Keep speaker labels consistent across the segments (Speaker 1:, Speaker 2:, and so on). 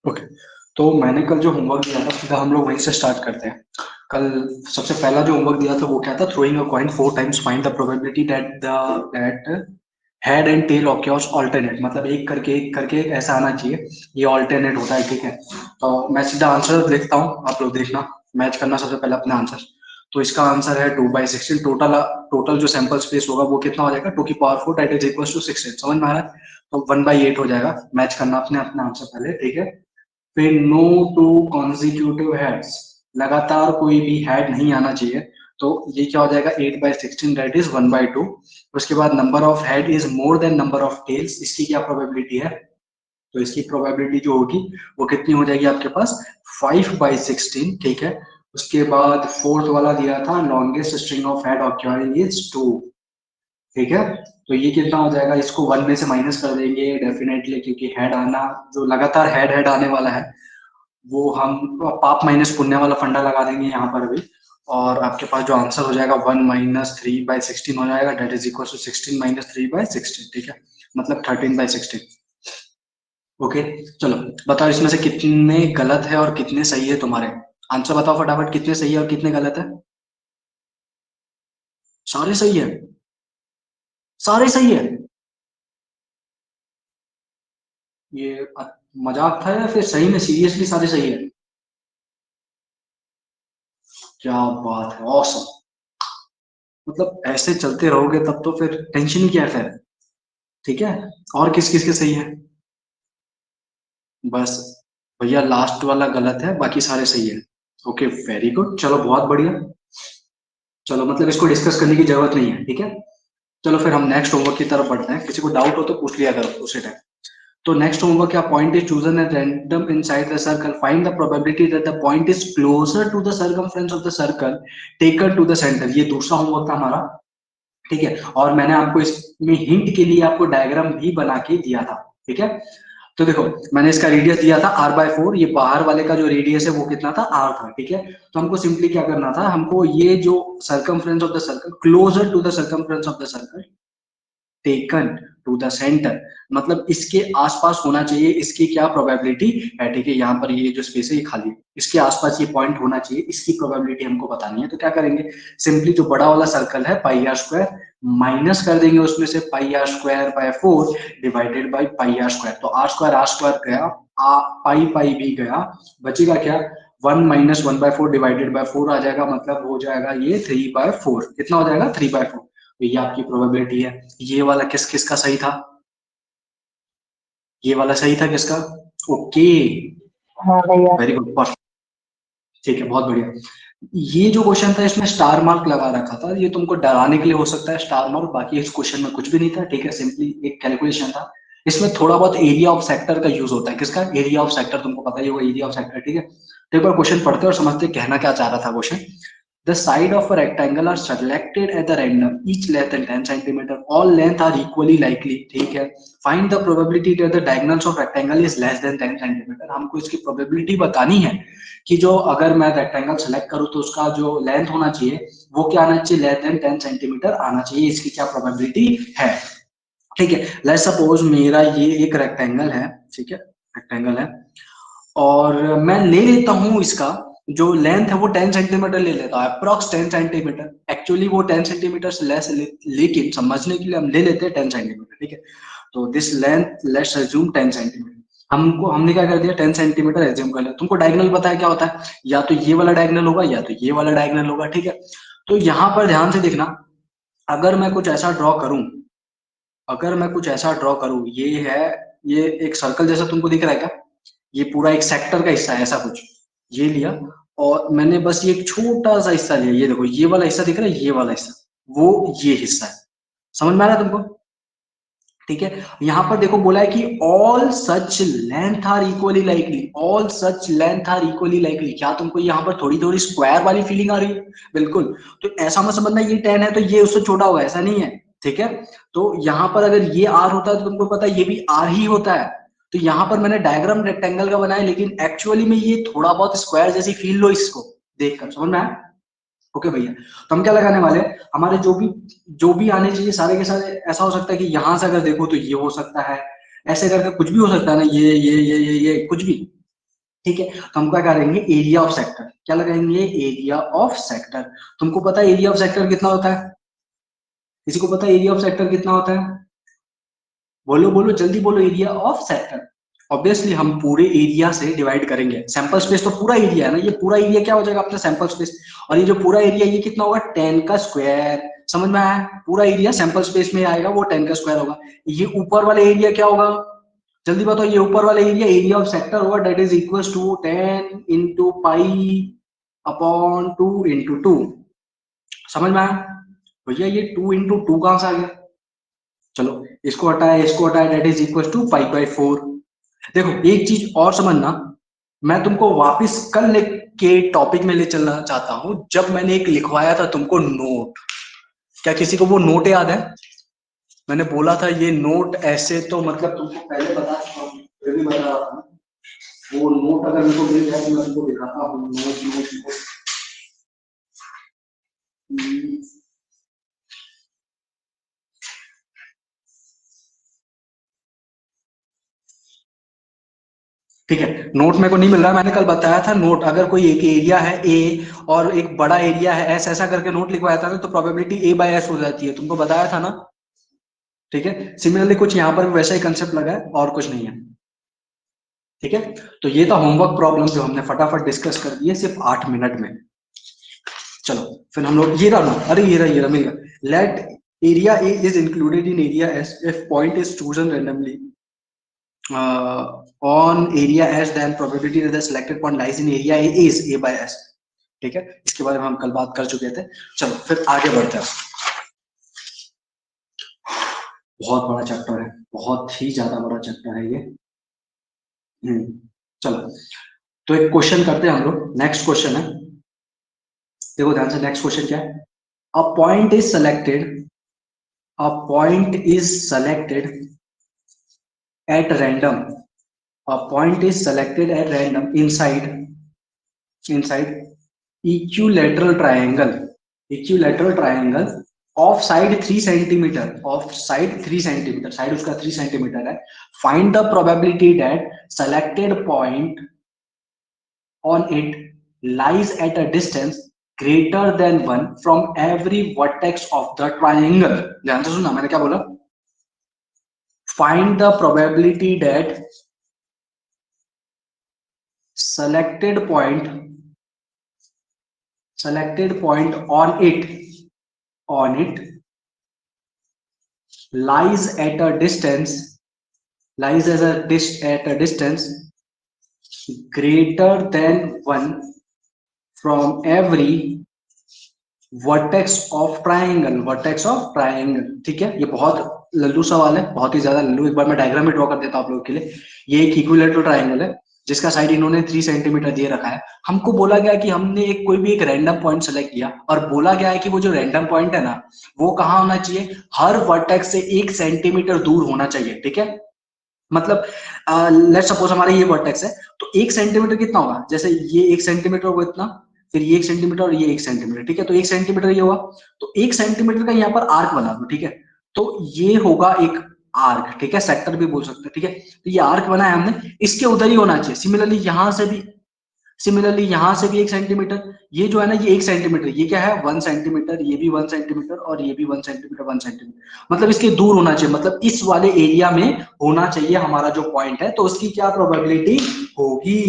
Speaker 1: Okay, तो मैंने कल जो होमवर्क दिया था सीधा हम लोग वहीं से स्टार्ट करते हैं। कल सबसे पहला जो होमवर्क दिया था वो क्या था, throwing a coin 4 times, find the probability that head and tail occurs alternate, मतलब एक करके एक ऐसा आना चाहिए, ये ऑल्टरनेट होता है, ठीक है। तो मैं सीधा आंसर लिखता हूँ, आप लोग देखना, मैच करना सबसे पहले अपना आंसर। तो इसका आंसर है 2/16। टोटल जो सैंपल स्पेस होगा वो कितना हो जाएगा, 2 की power 4 that is equal to 16। समझ में आ रहा है? तो 1/8 हो जाएगा। मैच करना अपने अपना आंसर पहले, ठीक है। फिर नो टू कॉन्जिक्यूटिव हेड्स, लगातार कोई भी हेड नहीं आना चाहिए। तो ये क्या हो जाएगा, 8/16 दैट इज 1/2। उसके बाद number of head is more than number of tails, इसकी क्या प्रोबेबिलिटी है, तो इसकी प्रोबेबिलिटी जो होगी वो कितनी हो जाएगी आपके पास, 5/16, ठीक है। उसके बाद फोर्थ वाला दिया था, longest string of head occurring is 2, ठीक है। तो ये कितना हो जाएगा, इसको 1 में से माइनस कर देंगे डेफिनेटली, क्योंकि हेड आना, जो लगातार हेड हेड आने वाला है वो हम पाप माइनस पुण्य वाला फंडा लगा देंगे यहाँ पर भी। और आपके पास जो आंसर हो जाएगा 1 - 3/16 हो जाएगा, डेट इज इक्वल टू 16 - 3/16, ठीक है, मतलब 13/16। ओके, चलो बताओ इसमें से कितने गलत है और कितने सही है तुम्हारे। आंसर बताओ फटाफट, कितने सही है और कितने गलत है। सारे सही है, सारे सही है। ये मजाक था या फिर सही में सीरियसली सारे सही है? क्या बात है, ऑसम। मतलब ऐसे चलते रहोगे तब तो फिर टेंशन ही क्या है फिर, ठीक है। और किस किस के सही है? बस भैया लास्ट वाला गलत है, बाकी सारे सही है। ओके, वेरी गुड, चलो बहुत बढ़िया। चलो मतलब इसको डिस्कस करने की जरूरत नहीं है, ठीक है। चलो फिर हम नेक्स्ट होमवर्क की तरफ बढ़ते हैं, किसी को डाउट हो तो पूछ लिया करो उसी टाइम। तो नेक्स्ट होमवर्क क्या, point is chosen at random inside the circle, find the probability that the point is closer to the circumference of the circle taken to the centre. ये दूसरा होमवर्क था हमारा, ठीक है। और मैंने आपको इसमें हिंट के लिए आपको डायग्राम भी बना के दिया था, ठीक है। तो देखो, मैंने इसका रेडियस दिया था r/4, ये बाहर वाले का जो रेडियस है वो कितना था, r था, ठीक है। तो हमको सिंपली क्या करना था, हमको ये जो circumference of the circle, closer to the circumference of the circle taken to the centre, मतलब इसके आसपास होना चाहिए, इसकी क्या प्रोबेबिलिटी है, ठीक है। यहाँ पर ये जो स्पेस है ये खाली है, इसके आसपास ये पॉइंट होना चाहिए, इसकी प्रोबेबिलिटी हमको बतानी है। तो क्या करेंगे, सिंपली जो बड़ा वाला सर्कल है πr² माइनस कर देंगे उसमें से πr²/4 डिवाइडेड बाई πr²। तो r² गया, पाई पाई भी गया, बचेगा क्या, 1 - 1/4 डिवाइडेड बाय 4 आ जाएगा, मतलब हो जाएगा ये 3/4। कितना हो जाएगा, 3/4। तो ये आपकी प्रोबेबिलिटी है। ये वाला किस किस का सही था, ये वाला सही था किसका, ओके,
Speaker 2: हाँ भैया।
Speaker 1: वेरी गुड, परफेक्ट, ठीक है, बहुत बढ़िया। ये जो क्वेश्चन था इसमें स्टार मार्क लगा रखा था, ये तुमको डराने के लिए हो सकता है स्टार मार्क, बाकी इस क्वेश्चन में कुछ भी नहीं था, ठीक है, सिंपली एक कैलकुलेशन था। इसमें थोड़ा बहुत एरिया ऑफ सेक्टर का यूज होता है, किसका, एरिया ऑफ सेक्टर, तुमको पता ही होगा एरिया ऑफ सेक्टर, ठीक है। तो एक बार क्वेश्चन पढ़ते और समझते कहना क्या चाह रहा था question. The side of a rectangle are selected at the random, each less than 10 centimeter. All length are equally likely. ठीक है. Find the probability that the diagonals of rectangle is less than 10 centimeter. हमको इसकी probability बतानी है कि जो अगर मैं rectangle select करूँ तो उसका जो length होना चाहिए वो क्या आना चाहिए, less than 10 centimeter आना चाहिए, इसकी क्या probability है, ठीक है। Let's suppose मेरा ये एक rectangle है, ठीक है, rectangle है, और मैं ले लेता हूं इसका जो लेंथ है वो 10 सेंटीमीटर ले लेता हूं, अप्रोक्स 10 सेंटीमीटर, एक्चुअली वो 10 सेंटीमीटर से लेस, लेकिन समझने के लिए हम ले लेते हैं 10 सेंटीमीटर, ठीक है। तो this length let's assume 10 centimetre, हमने क्या कर दिया, 10 सेंटीमीटर एज्यूम कर लिया। तुमको डायगोनल पता है क्या होता है, या तो ये वाला डायगोनल होगा या तो ये वाला डायगोनल होगा, ठीक है। तो यहाँ पर ध्यान से देखना, अगर मैं कुछ ऐसा ड्रॉ करूं, अगर मैं कुछ ऐसा ड्रॉ करूं, ये है, ये एक सर्कल जैसा तुमको दिख रहा है क्या, ये पूरा एक सेक्टर का हिस्सा है ऐसा कुछ, ये लिया और मैंने बस ये एक छोटा सा हिस्सा लिया, ये देखो ये वाला हिस्सा दिख रहा है, ये वाला हिस्सा, वो ये हिस्सा है, समझ में आ रहा है तुमको, ठीक है। यहाँ पर देखो बोला है कि all such length are equally likely, all such length are equally likely, क्या तुमको यहाँ पर थोड़ी थोड़ी स्क्वायर वाली फीलिंग आ रही है, बिल्कुल। तो ऐसा मत समझना ये 10 है तो ये उससे छोटा होगा, ऐसा नहीं है, ठीक है। तो यहाँ पर अगर ये आर होता है तो तुमको पता है ये भी आर ही होता है। तो यहाँ पर मैंने डायग्राम रेक्टेंगल का बनाया, लेकिन एक्चुअली में ये थोड़ा बहुत स्क्वायर जैसी फील लो इसको देखकर, समझ में आया। ओके भैया, तो हम क्या लगाने वाले हैं, हमारे जो भी आने चाहिए सारे के सारे, ऐसा हो सकता है कि यहां से अगर देखो तो ये हो सकता है, ऐसे करके कुछ भी हो सकता है ना, ये कुछ भी, ठीक है, तो हम क्या करेंगे, एरिया ऑफ सेक्टर, क्या लगाएंगे, एरिया ऑफ सेक्टर। तुमको पता है एरिया ऑफ सेक्टर कितना होता है, किसी को पता है एरिया ऑफ सेक्टर कितना होता है, बोलो बोलो जल्दी बोलो, एरिया ऑफ सेक्टर। ऑब्वियसली हम पूरे एरिया से डिवाइड करेंगे, सैंपल स्पेस तो पूरा एरिया है ना, ये पूरा एरिया क्या हो जाएगा अपना सैंपल स्पेस, और ये जो पूरा एरिया ये कितना होगा, 10 का स्क्वायर। समझ में आया, पूरा एरिया सैंपल स्पेस में आएगा वो 10 का स्क्वायर होगा। ये ऊपर वाले एरिया क्या होगा, जल्दी बताओ, ये ऊपर वाला एरिया ऑफ सेक्टर होगा, that is equal to 10 into pi upon 2 into 2। समझ में आया भैया, ये 2 इंटू 2 कहां से आ गया, चलो इसको हटाया, that is equal to pi by 4। देखो एक चीज और समझना, मैं तुमको वापस कल के टॉपिक में ले चलना चाहता हूं, जब मैंने एक लिखवाया था तुमको नोट, क्या किसी को वो नोट याद है, मैंने बोला था ये नोट ऐसे, तो मतलब तुमको पहले बता चुका हूं, फिर भी बता रहा था, वो नोट अगर मेरे को मिल जाए तो मैं तुमको दिखाता हूँ, नोट नोट नोट। ठीक है, नोट मेरे को नहीं मिल रहा, मैंने कल बताया था नोट, अगर कोई एक एरिया है ए और एक बड़ा एरिया है एस, ऐसा करके नोट लिखवाया था ना, तो प्रोबेबिलिटी ए बाय एस हो जाती है, तुमको बताया था ना। ठीक है, सिमिलरली कुछ यहाँ पर भी वैसा ही कंसेप्ट लगा है और कुछ नहीं है। ठीक है, तो ये था होमवर्क प्रॉब्लम जो हमने फटाफट डिस्कस कर दिए सिर्फ 8 मिनट में। चलो फिर हम लोग, ये रहा, अरे ये रहा मिल गया, let area A is included in area S if point is chosen randomly on area S, then probability that the selected point lies in area A is A by S। ठीक है, इसके बारे में हम कल बात कर चुके थे। चलो फिर आगे बढ़ते हैं, बहुत बड़ा चैप्टर है, बहुत ही ज्यादा बड़ा चैप्टर है ये। चलो तो एक क्वेश्चन करते हैं हम लोग, नेक्स्ट क्वेश्चन है, देखो ध्यान से, नेक्स्ट क्वेश्चन क्या है, a point is selected, a point is selected at random, a point is selected at random inside equilateral triangle of side 3 centimeter, side उसका 3 centimeter है, find the probability that selected point on it lies at a distance greater than 1 from every vertex of the triangle। ध्यान से सुनना, मैंने क्या बोला, find the probability that selected point on it lies at a distance greater than 1 from every vertex of triangle। ठीक है, ये बहुत लल्लू सवाल है, बहुत ही ज्यादा लल्लू, एक बार मैं डायग्राम में ड्रॉ कर देता हूं आप लोगों के लिए। ये एक इक्विलेटरल ट्राइंगल है जिसका साइड इन्होंने 3 सेंटीमीटर दिए रखा है। हमको बोला गया कि हमने कोई भी एक रैंडम पॉइंट सेलेक्ट किया और बोला गया है कि वो जो रैंडम पॉइंट है ना, वो कहाँ होना चाहिए, हर वर्टेक्स से 1 सेंटीमीटर दूर होना चाहिए। ठीक है, मतलब लेट्स सपोज हमारा ये वर्टेक्स है, तो 1 सेंटीमीटर कितना होगा, जैसे ये 1 सेंटीमीटर होगा इतना, फिर ये 1 सेंटीमीटर और ये 1 सेंटीमीटर। ठीक है, तो 1 सेंटीमीटर ये हुआ, तो 1 सेंटीमीटर का यहाँ पर आर्क बना दो। ठीक है, तो ये होगा एक आर्क, ठीक है, सेक्टर भी बोल सकते हैं। ठीक है, तो ये आर्क बनाया हमने, इसके उधर ही होना चाहिए। सिमिलरली यहां से भी 1 सेंटीमीटर, ये जो है ना, ये 1 सेंटीमीटर, ये क्या है 1 सेंटीमीटर, ये भी 1 सेंटीमीटर और ये भी 1 सेंटीमीटर 1 सेंटीमीटर, मतलब इसके दूर होना चाहिए, मतलब इस वाले एरिया में होना चाहिए हमारा जो पॉइंट है, तो उसकी क्या प्रोबेबिलिटी होगी।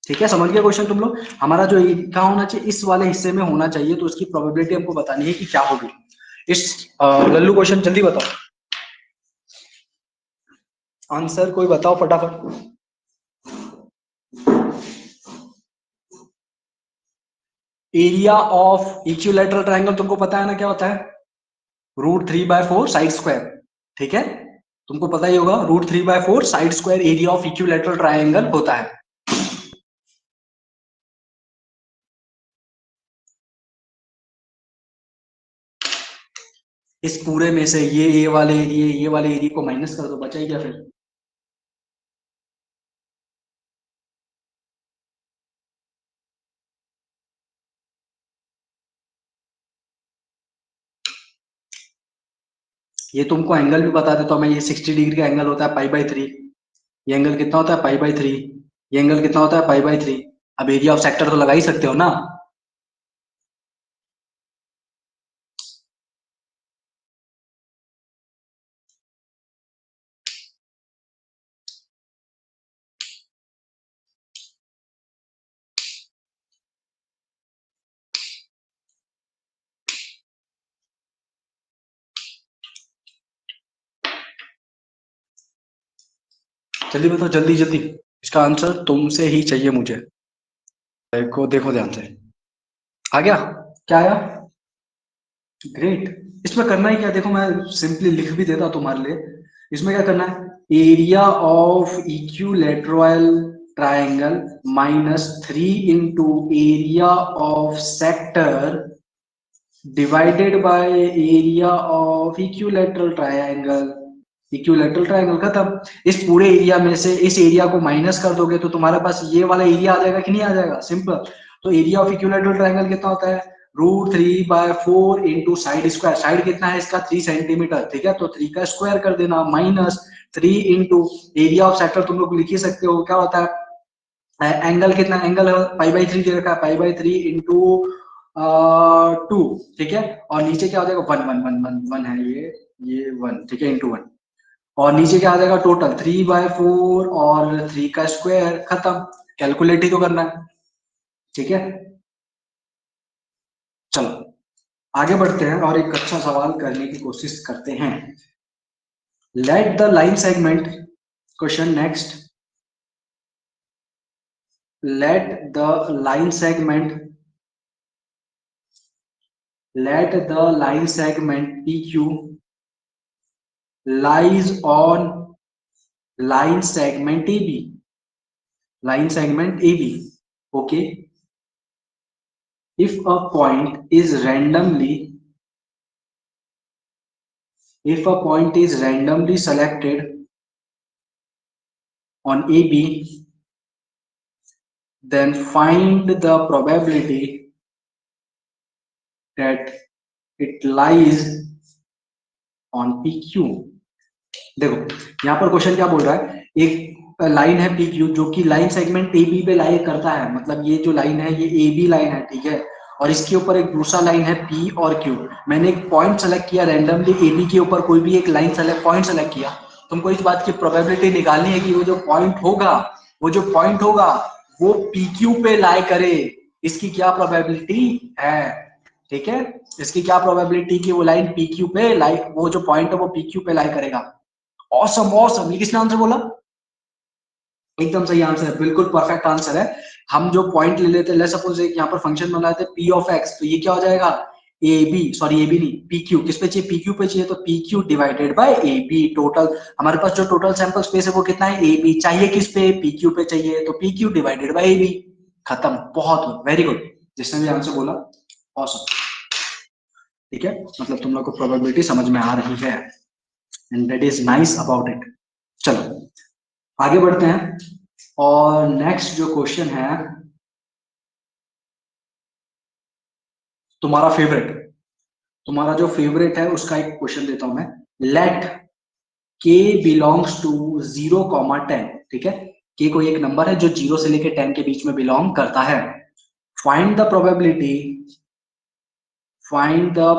Speaker 1: ठीक है, समझ गया क्वेश्चन तुम लोग, हमारा जो कहाँ होना चाहिए, इस वाले हिस्से में होना चाहिए, तो उसकी प्रोबेबिलिटी हमको बतानी है कि क्या होगी। इस लल्लू क्वेश्चन जल्दी बताओ, आंसर कोई बताओ फटाफट। एरिया ऑफ इक्विलैटरल ट्रायंगल तुमको पता है ना क्या होता है, √3/4 साइड स्क्वायर। ठीक है, तुमको पता ही होगा, √3/4 side square area of equilateral triangle होता है। इस पूरे में से ये वाले एरिया को माइनस कर दो, बचा ही क्या फिर। ये तुमको एंगल भी बता देता हूं मैं, ये 60 डिग्री का एंगल होता है पाई बाई 3, ये एंगल कितना होता है पाई बाई 3, ये एंगल कितना होता है π/3। अब एरिया ऑफ सेक्टर तो लगा ही सकते हो ना। जल्दी बताओ, जल्दी जल्दी, इसका आंसर तुमसे ही चाहिए मुझे। देखो देखो ध्यान से, आ गया? क्या आया? ग्रेट। इसमें करना ही क्या, देखो मैं सिंपली लिख भी देता तुम्हारे लिए। इसमें क्या करना है, area of equilateral triangle -3 into area of sector divided by area of equilateral triangle. Equilateral triangle खत्म। इस पूरे एरिया में से इस एरिया को माइनस कर दोगे तो तुम्हारे पास ये वाला एरिया आ जाएगा कि नहीं आ जाएगा? सिंपल। तो एरिया ऑफ इक्विलैटरल ट्रायंगल कितना होता है? √3/4 इंटू साइड स्क्वायर। साइड कितना है इसका? 3 सेंटीमीटर, ठीक है? तो 3 का स्क्वायर कर देना, -3 इंटू एरिया ऑफ सेक्टर तुम लोग लिख ही सकते हो, क्या होता है? एंगल कितना? एंगल π/3 दे रखा है, π/3 इंटू 2, ठीक है? और नीचे क्या हो जाएगा? 1 1 1 1 1 है ये 1, ठीक है, इंटू 1। और नीचे क्या आ जाएगा? टोटल 3/4 और 3 का स्क्वायर, खत्म। कैलकुलेट ही तो करना है, ठीक है? चलो आगे बढ़ते हैं और एक अच्छा सवाल करने की कोशिश करते हैं। Let the line segment, question next, let the line segment PQ lies on line segment AB, okay? If a point is randomly selected on AB, then find the probability that it lies on PQ। देखो यहाँ पर question क्या बोल रहा है, एक line है PQ जो कि लाइन सेगमेंट AB पे लाई करता है, मतलब ये जो लाइन है ये AB लाइन है, ठीक है? और इसके ऊपर एक दूसरा लाइन है P और Q। मैंने एक पॉइंट सेलेक्ट किया रैंडमली, AB के ऊपर कोई भी एक लाइन पॉइंट सेलेक्ट किया। तुमको इस बात की प्रोबेबिलिटी निकालनी है कि वो जो पॉइंट होगा वो PQ पे लाई करे। इसकी क्या प्रोबेबिलिटी है, ठीक है? इसकी क्या प्रोबेबिलिटी कि वो लाइन PQ पे लाई, वो जो पॉइंट है वो PQ पे लाई करेगा। ऑसम ऑसम, ये किसने आंसर बोला? एकदम सही आंसर है, बिल्कुल परफेक्ट आंसर है। हम जो पॉइंट ले लेते हैं, लेट्स सपोज एक यहाँ पर फंक्शन बनाए थे P ऑफ x, तो ये क्या हो जाएगा? AB, सॉरी AB नहीं, PQ। किस पे चाहिए? PQ पे चाहिए, तो PQ divided by AB। Total हमारे पास जो टोटल सैंपल स्पेस है वो कितना है? AB। चाहिए किस पे? PQ पे चाहिए, तो PQ डिवाइडेड बाय AB। खत्म, बहुत वेरी गुड, जिसने भी आंसर बोला ऑसम, ठीक है? मतलब तुम लोग को प्रोबेबिलिटी समझ में आ रही है, and that is nice about it. चलो आगे बढ़ते हैं और नेक्स्ट जो क्वेश्चन है तुम्हारा जो फेवरेट है उसका एक क्वेश्चन देता हूं मैं। लेट k बिलोंग्स टू 0,10, ठीक है? k कोई एक नंबर है जो 0 से लेकर 10 के बीच में बिलोंग करता है। Find the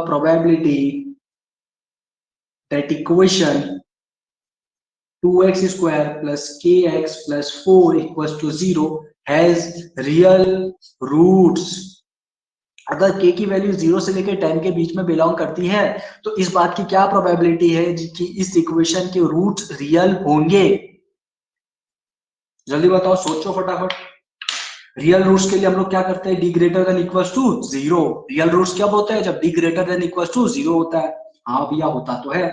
Speaker 1: probability that equation 2x square plus kx plus 4 equals to 0 has real roots। अगर k की वैल्यू 0 से लेकर 10 के बीच में बिलोंग करती है तो इस बात की क्या प्रोबेबिलिटी है कि इस इक्वेशन के रूट्स रियल होंगे? जल्दी बताओ, सोचो फटाफट। रियल रूट्स के लिए हम लोग क्या करते हैं? d greater than equals to 0। Real roots कब होते हैं? जब d greater than equals to 0 होता है। हाँ भैया होता तो है,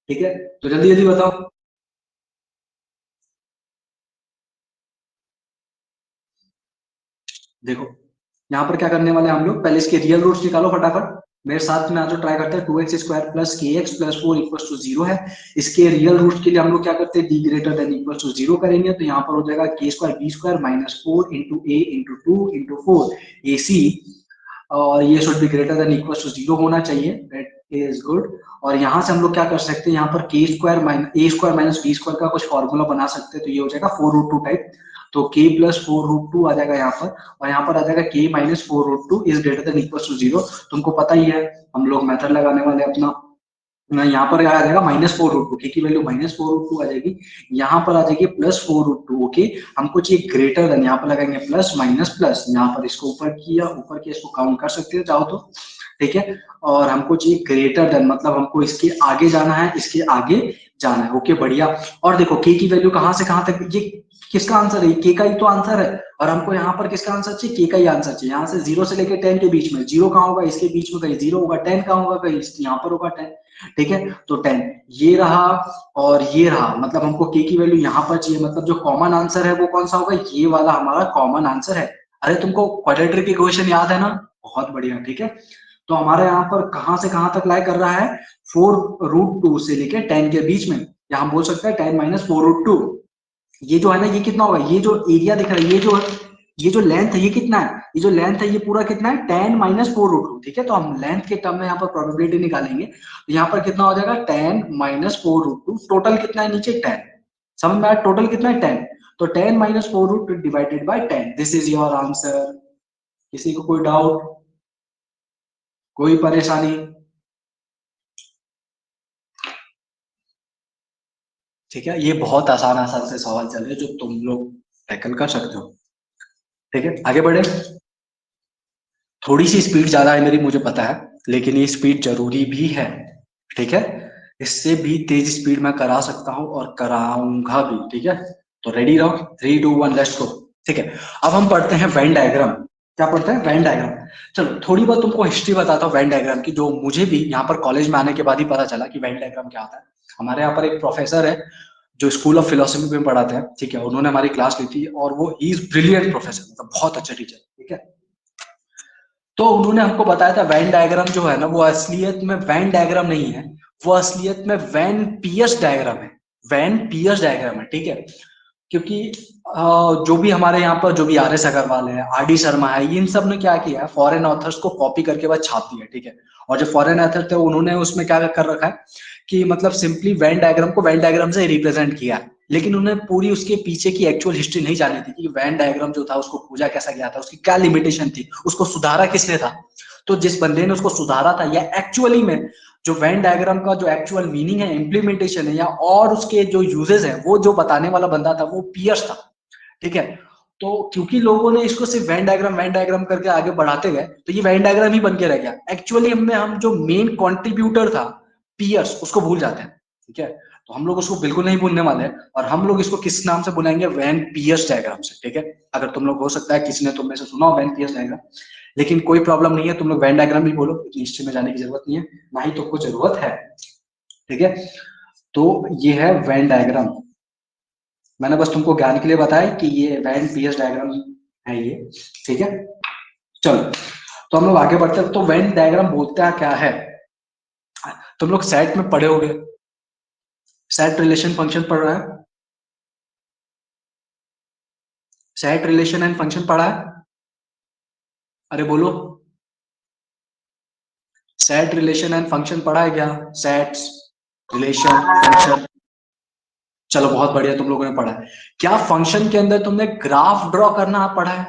Speaker 1: ठीक है? तो जल्दी जल्दी बताओ। देखो यहाँ पर क्या करने वाले हैं हम लोग, पहले इसके रियल रूट्स निकालो फटाफट। मेरे साथ में आज जो ट्राई करते हैं, 2x square plus kx plus 4 equals to 0 है। इसके रियल रूट्स के लिए हम लोग क्या करते हैं? d greater than equals to 0 करेंगे, तो यहाँ पर हो जाएगा k square b square minus 4 into a into 2 into 4 ac, और ये should be greater than equals to 0 होना चाहिए। Is good. और यहाँ से हम लोग क्या कर सकते हैं, यहाँ पर k square minus b square का कुछ फॉर्मूला बना सकते हैं, तो ये हो जाएगा 4√2 टाइप। तो k प्लस 4√2 आ जाएगा यहाँ पर, और यहाँ पर आ जाएगा k minus 4√2 is greater than equal to 0। तुमको पता ही है, हम लोग मेथड लगाने वाले अपना, यहाँ पर आ जाएगा -4√2, k की वैल्यू -4√2 आ जाएगी, यहाँ पर आ जाएगी +4√2। ओके, हमको चाहिए ग्रेटर देन, यहाँ पर लगाएंगे प्लस माइनस प्लस, यहाँ पर इसको ऊपर किया, इसको काउंट कर सकते हो चाहो तो, ठीक है। और हमको चाहिए ग्रेटर देन, मतलब हमको इसके आगे जाना है, इसके आगे जाना है। ओके बढ़िया। और देखो k की वैल्यू कहाँ से कहाँ तक, ये किसका आंसर है, k का ही तो आंसर है, और हमको यहाँ पर किसका आंसर चाहिए, k का ही आंसर चाहिए। यहाँ से 0 से लेकर 10 के बीच में, 0 कहाँ होगा, इसके बीच में कहीं 0 होगा, 10 कहाँ होगा, कहीं यहाँ पर होगा 10, ठीक है। तो 10 ये रहा और ये रहा, मतलब हमको k की वैल्यू यहाँ पर चाहिए, मतलब जो कॉमन आंसर है वो कौन सा होगा, ये वाला हमारा कॉमन आंसर है। अरे तुमको क्वाड्रेटिक इक्वेशन याद है ना, बहुत बढ़िया, ठीक है। तो हमारे यहाँ पर कहां से कहां तक लाई कर रहा है, 4√2 से लेके 10 के बीच में, या हम बोल सकते हैं 10 माइनस 4√2। ये जो है ना, ये कितना होगा, ये जो एरिया दिख रहा है, ये जो लेंथ है, ये कितना है, ये जो लेंथ है ये पूरा कितना है, 10 माइनस 4√2, ठीक है। तो हम लेंथ के टर्म में यहाँ पर प्रोबेबिलिटी निकालेंगे, तो यहाँ पर कितना हो जाएगा 10 माइनस 4√2, टोटल कितना है नीचे 10, समझ में आया, टोटल कितना है 10, तो 10 minus 4√2 divided by 10, this is your answer. किसी को कोई डाउट, कोई परेशानी, ठीक है। ये बहुत आसान आसान से सवाल चल रहे हैं जो तुम लोग टैकल कर सकते हो, ठीक है। आगे बढ़े, थोड़ी सी स्पीड ज्यादा है मेरी, मुझे पता है, लेकिन ये स्पीड जरूरी भी है, ठीक है। इससे भी तेज स्पीड मैं करा सकता हूँ और कराऊंगा भी, ठीक है। तो रेडी रहो, 3 2 1 लेट्स गो, ठीक है। अब हम पढ़ते हैं वेन डायग्राम। क्या पढ़ते हैं, वेन डायग्राम। चलो थोड़ी बहुत तुमको हिस्ट्री बताता हूँ वेन डायग्राम की, जो मुझे भी यहाँ पर कॉलेज में आने के बाद ही पता चला कि वेन डायग्राम क्या होता है। हमारे यहाँ पर एक प्रोफेसर है जो स्कूल ऑफ फिलोसफी में पढ़ाते हैं, ठीक है, उन्होंने हमारी क्लास ली थी, और वो ही इज ब्रिलियंट प्रोफेसर, मतलब बहुत अच्छे टीचर, ठीक है। तो उन्होंने हमको बताया था वेन डायग्राम जो है ना, वो असलियत में वेन डायग्राम नहीं है, वो असलियत में वेन पियर्स डायग्राम है, वेन पियर्स डायग्राम है, ठीक है। क्योंकि जो भी हमारे यहाँ पर जो भी आर एस अग्रवाल है, आर डी शर्मा है, इन सब ने क्या किया है, फॉरेन ऑथर्स को कॉपी करके बाद छाप दिया, ठीक है। और जो फॉरेन ऑथर थे उन्होंने उसमें क्या कर रखा है कि मतलब सिंपली वेन डायग्राम को वेन डायग्राम से रिप्रेजेंट किया, लेकिन उन्हें पूरी उसके पीछे की एक्चुअल हिस्ट्री नहीं जानी थी कि वेन डायग्राम जो था उसको खोजा कैसा गया था, उसकी क्या लिमिटेशन थी, उसको सुधारा किसने था। तो जिस बंदे ने उसको सुधारा था, या एक्चुअली में जो वेन डायग्राम का जो एक्चुअल मीनिंग है, इम्प्लीमेंटेशन है, या और उसके जो यूजेस है, वो जो बताने वाला बंदा था वो पियर्स था, ठीक है। तो क्योंकि लोगों ने इसको सिर्फ वेन डायग्राम करके आगे बढ़ाते गए, तो ये वेन डायग्राम ही बन के रह गया। एक्चुअली हम जो मेन कॉन्ट्रीब्यूटर था पियर्स, उसको भूल जाते हैं, ठीक है। तो हम लोग उसको बिल्कुल नहीं भूलने वाले हैं, और हम लोग इसको किस नाम से बुलाएंगे, वेन पियर्स डायग्राम से, ठीक है। अगर तुम लोग, हो सकता है किसी ने तुम में से सुना हो वेन पियर्स डायग्राम, लेकिन कोई प्रॉब्लम नहीं है, तुम लोग वेन डायग्राम भी बोलो, हिस्ट्री में जाने की जरूरत नहीं है, ना ही तुमको जरूरत है, ठीक है। तो ये है वेन डायग्राम, मैंने बस तुमको ज्ञान के लिए बताया कि ये वेन पियर्स डायग्राम है ये, ठीक है। चलो, तो हम लोग आगे बढ़ते हैं। तो वेन डायग्राम बोलता है क्या है, तुम लोग सेट में पढ़े होगे, सेट रिलेशन फंक्शन पढ़ रहा है, सेट रिलेशन एंड फंक्शन पढ़ा है, अरे बोलो, सेट रिलेशन एंड फंक्शन पढ़ा है क्या, सेट्स रिलेशन फंक्शन, चलो बहुत बढ़िया, तुम लोगों ने पढ़ा है। क्या फंक्शन के अंदर तुमने ग्राफ ड्रॉ करना पढ़ा है,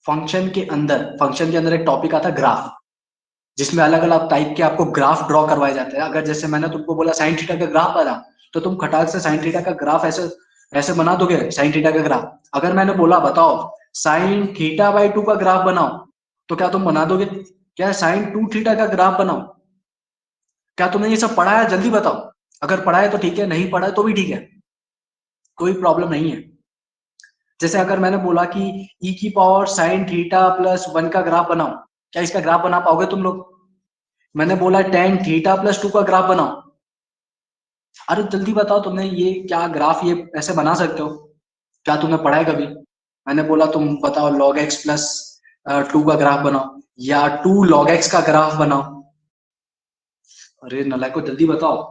Speaker 1: फंक्शन के अंदर एक टॉपिक आता है ग्राफ, जिसमें अलग अलग टाइप के आपको ग्राफ ड्रॉ करवाए जाते हैं। अगर जैसे मैंने तुमको बोला साइन थीटा का ग्राफ बना, तो तुम खटाक से साइन थीटा का ग्राफ ऐसे ऐसे बना दोगे, साइन थीटा का ग्राफ। अगर मैंने बोला बताओ साइन थीटा बाई 2 का ग्राफ बनाओ, तो क्या तुम बना दोगे, क्या साइन 2 थीटा का ग्राफ बनाओ, क्या तुमने ये सब पढ़ा है, जल्दी बताओ। अगर पढ़ा है तो ठीक है, नहीं पढ़ा है तो भी ठीक है, कोई प्रॉब्लम नहीं है। जैसे अगर मैंने बोला कि e की पावर साइन थीटा प्लस 1 का ग्राफ बनाओ, क्या इसका ग्राफ बना पाओगे तुम लोग। मैंने बोला टेन थीटा प्लस 2 का ग्राफ बनाओ, अरे जल्दी बताओ, तुमने ये क्या ग्राफ ये ऐसे बना सकते हो, क्या तुमने पढ़ा है कभी। मैंने बोला तुम बताओ log x प्लस 2 का ग्राफ बनाओ, या 2 log x का ग्राफ बनाओ, अरे नलायको जल्दी बताओ,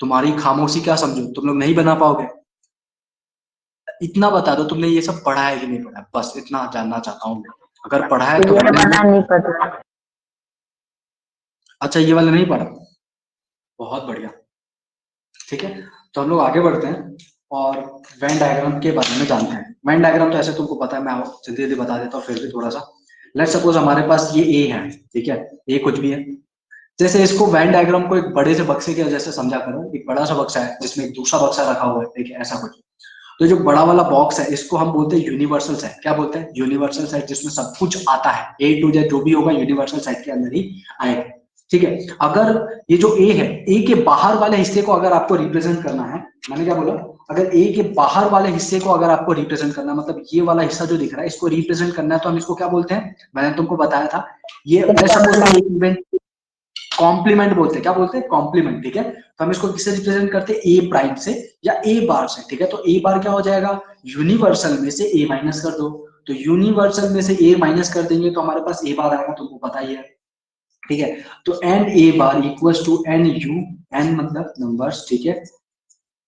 Speaker 1: तुम्हारी खामोशी क्या समझो, तुम लोग नहीं बना पाओगे। इतना बता दो तुमने ये सब पढ़ा है कि नहीं पढ़ा है, बस इतना जानना चाहता हूँ। अगर पढ़ा है तो
Speaker 2: ये बना नहीं पता।
Speaker 1: अच्छा ये वाला नहीं पढ़ा, बहुत बढ़िया। ठीक है, तो हम लोग आगे बढ़ते हैं और वेन डायग्राम के बारे में जानते हैं। वेन डायग्राम तो ऐसे तुमको पता है, मैं जल्दी जल्दी बता देता हूँ फिर भी थोड़ा सा। लेट सपोज हमारे पास ये ए है, ठीक है, ये कुछ भी है। जैसे इसको वेन डायग्राम को एक बड़े से बक्से के जैसे समझा करो, एक बड़ा सा बक्सा है जिसमें एक दूसरा बक्सा रखा हुआ है, ठीक है, ऐसा कुछ। तो जो बड़ा वाला बॉक्स है इसको हम बोलते हैं यूनिवर्सल सेट। क्या बोलते हैं? यूनिवर्सल सेट, जिसमें सब कुछ आता है, ए टू जेड जो भी होगा यूनिवर्सल सेट के अंदर ही आएगा। ठीक है, अगर ये जो ए है, ए के बाहर वाले हिस्से को अगर आपको रिप्रेजेंट करना है, मैंने क्या बोला, अगर ए के बाहर वाले हिस्से को अगर आपको रिप्रेजेंट करना है, मतलब ये वाला हिस्सा जो दिख रहा है इसको रिप्रेजेंट करना है, तो हम इसको क्या बोलते हैं? मैंने तुमको बताया था, ये सपोज हम एक इवेंट कॉम्प्लीमेंट बोलते हैं। क्या बोलते हैं? कॉम्प्लीमेंट। ठीक है, तो हम इसको किससे रिप्रेजेंट करते हैं? ए प्राइम से या ए बार से। ठीक है, तो ए बार क्या हो जाएगा? यूनिवर्सल में से ए माइनस कर दो, तो यूनिवर्सल में से ए माइनस कर देंगे तो हमारे पास ए बार आएगा, तुमको पता ही है। ठीक है, तो n A bar equals to n U, n मतलब नंबर्स, ठीक है,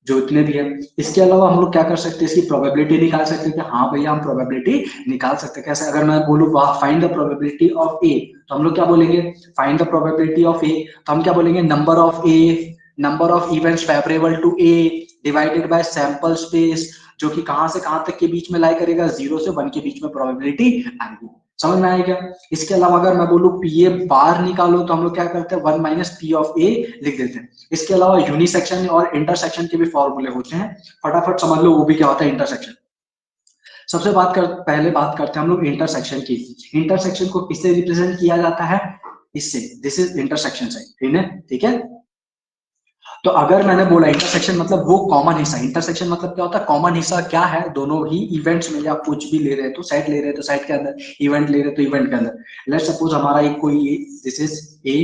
Speaker 1: जो इतने भी है। इसके अलावा हम लोग क्या कर सकते हैं? इसकी प्रोबेबिलिटी निकाल सकते हैं कि हाँ भैया हम प्रोबेबिलिटी निकाल सकते हैं। कैसे? अगर मैं बोलूँ find the probability of A, तो हम लोग क्या बोलेंगे? Find the probability of A, तो हम क्या बोलेंगे? Number of A, number of events favourable to A divided by sample space, जो कि कहां से कहां तक के बीच में लाई करेगा? 0 से 1 के बीच में प्रोबेबिलिटी आएगी। समझ में आएगा क्या? इसके अलावा अगर मैं बोलूँ पी ए बार निकालो, तो हम लोग क्या करते हैं? 1 माइनस पी ऑफ ए लिख देते हैं। इसके अलावा यूनिसेक्शन और इंटरसेक्शन के भी फॉर्मूले होते हैं, फटाफट समझ लो वो भी क्या होता है इंटरसेक्शन। सबसे पहले बात करते हैं हम लोग इंटरसेक्शन की। इंटरसेक्शन को किससे रिप्रेजेंट किया जाता है? इससे, दिस इज इंटरसेक्शन साइन, ठीक है, ठीक है। तो अगर मैंने बोला इंटरसेक्शन मतलब वो कॉमन हिस्सा, इंटरसेक्शन मतलब क्या होता है? कॉमन हिस्सा क्या है? दोनों ही इवेंट्स में, या कुछ भी ले रहे हैं तो सेट ले रहे हैं तो सेट के अंदर, इवेंट ले रहे हैं तो इवेंट के अंदर। लेट सपोज हमारा एक कोई, this is A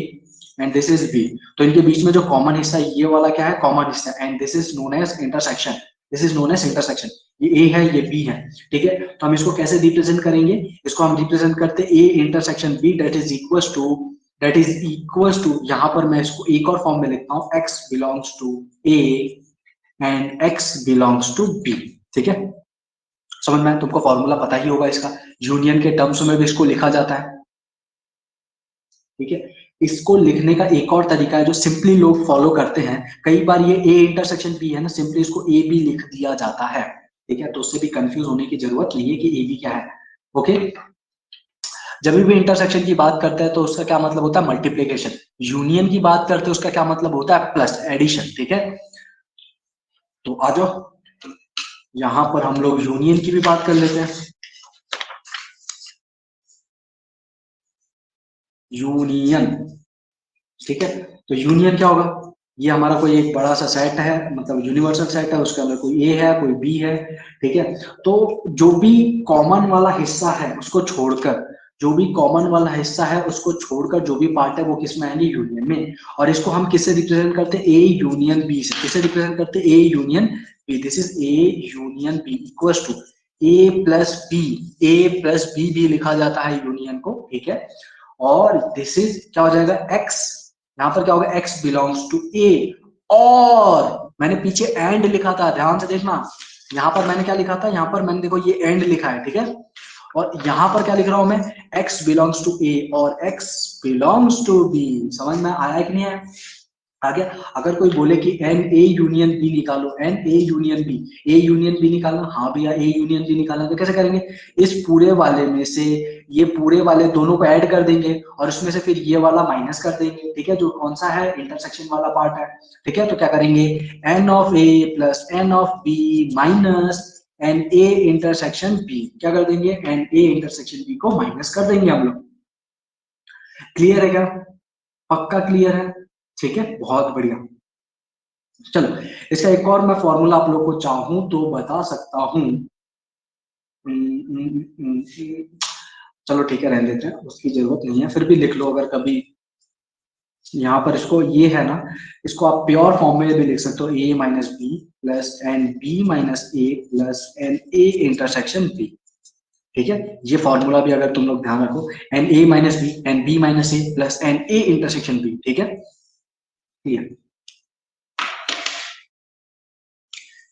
Speaker 1: and this is B, तो इनके बीच में जो कॉमन हिस्सा है ये वाला क्या है? कॉमन हिस्सा, and this is known as intersection. This is known as intersection. ये ए है, ये बी है, ठीक है। तो हम इसको कैसे रिप्रेजेंट करेंगे? इसको हम रिप्रेजेंट करते हैं A intersection B, that is equals to, यहां पर मैं इसको एक और फॉर्म में लिखता हूं, x belongs to a and x belongs to b। ठीक है, समझ में? तुमको फॉर्मूला पता ही होगा इसका, यूनियन के टर्म्स में भी इसको लिखा जाता है। ठीक है, इसको लिखने का एक और तरीका है जो सिंपली लोग फॉलो करते हैं। कई बार ये a इंटरसेक्शन b है ना, सिंपली इसको a b लिख दिया जाता है। ठीक है, तो उससे भी कंफ्यूज होने की जरूरत नहीं है कि a b क्या है। ओके, जब भी इंटरसेक्शन की बात करते हैं तो उसका क्या मतलब होता है? मल्टीप्लीकेशन। यूनियन की बात करते हैं उसका क्या मतलब होता है? Plus, addition. ठीक है, तो आ जाओ, यहां पर हम लोग यूनियन की भी बात कर लेते हैं। यूनियन, ठीक है, तो यूनियन क्या होगा? ये हमारा कोई एक बड़ा सा सेट है, मतलब यूनिवर्सल सेट है, उसके अंदर कोई ए है कोई बी है। ठीक है, तो जो भी कॉमन वाला हिस्सा है उसको छोड़कर, जो भी कॉमन वाला हिस्सा है उसको छोड़कर जो भी पार्ट है वो किस में आएंगे? यूनियन में। और इसको हम किससे रिप्रेजेंट करते हैं? ए यूनियन बी से। किससे रिप्रेजेंट करते हैं? A union B. This is A union B equals to A plus B. A plus B भी लिखा जाता है यूनियन को, ठीक है। और दिस इज क्या हो जाएगा? एक्स, यहां पर क्या होगा? एक्स बिलोंग्स टू ए। और मैंने पीछे एंड लिखा था, ध्यान से देखना, यहां पर मैंने क्या लिखा था? यहां पर मैंने, देखो ये एंड लिखा है, ठीक है, और यहां पर क्या लिख रहा हूं मैं? x बिलोंग्स टू ए और x बिलोंग्स टू बी। समझ में आया कि नहीं आया? आगे अगर कोई बोले कि एन ए यूनियन बी निकालो, n A union B, A union B निकालना, हाँ भैया ए यूनियन बी निकालना, तो कैसे करेंगे? इस पूरे वाले में से ये पूरे वाले दोनों को ऐड कर देंगे और उसमें से फिर ये वाला माइनस कर देंगे। ठीक है, जो कौन सा है? इंटरसेक्शन वाला पार्ट है। ठीक है, तो क्या करेंगे? N of A plus n of B minus n A intersection B, क्या कर देंगे? एन ए इंटरसेक्शन बी को माइनस कर देंगे हम लोग। क्लियर है क्या? पक्का क्लियर है? ठीक है, बहुत बढ़िया। चलो, इसका एक और मैं फॉर्मूला आप लोग को चाहूं तो बता सकता हूं। चलो ठीक है, रहने देते हैं, उसकी जरूरत नहीं है, फिर भी लिख लो अगर कभी। यहाँ पर इसको, ये है ना, इसको आप प्योर फॉर्म में भी लिख सकते हो, A minus B plus n B minus A plus n A intersection B. ठीक है, ये फॉर्मूला भी अगर तुम लोग ध्यान रखो, n A minus B n B minus A plus n A intersection B. ठीक है, क्लियर?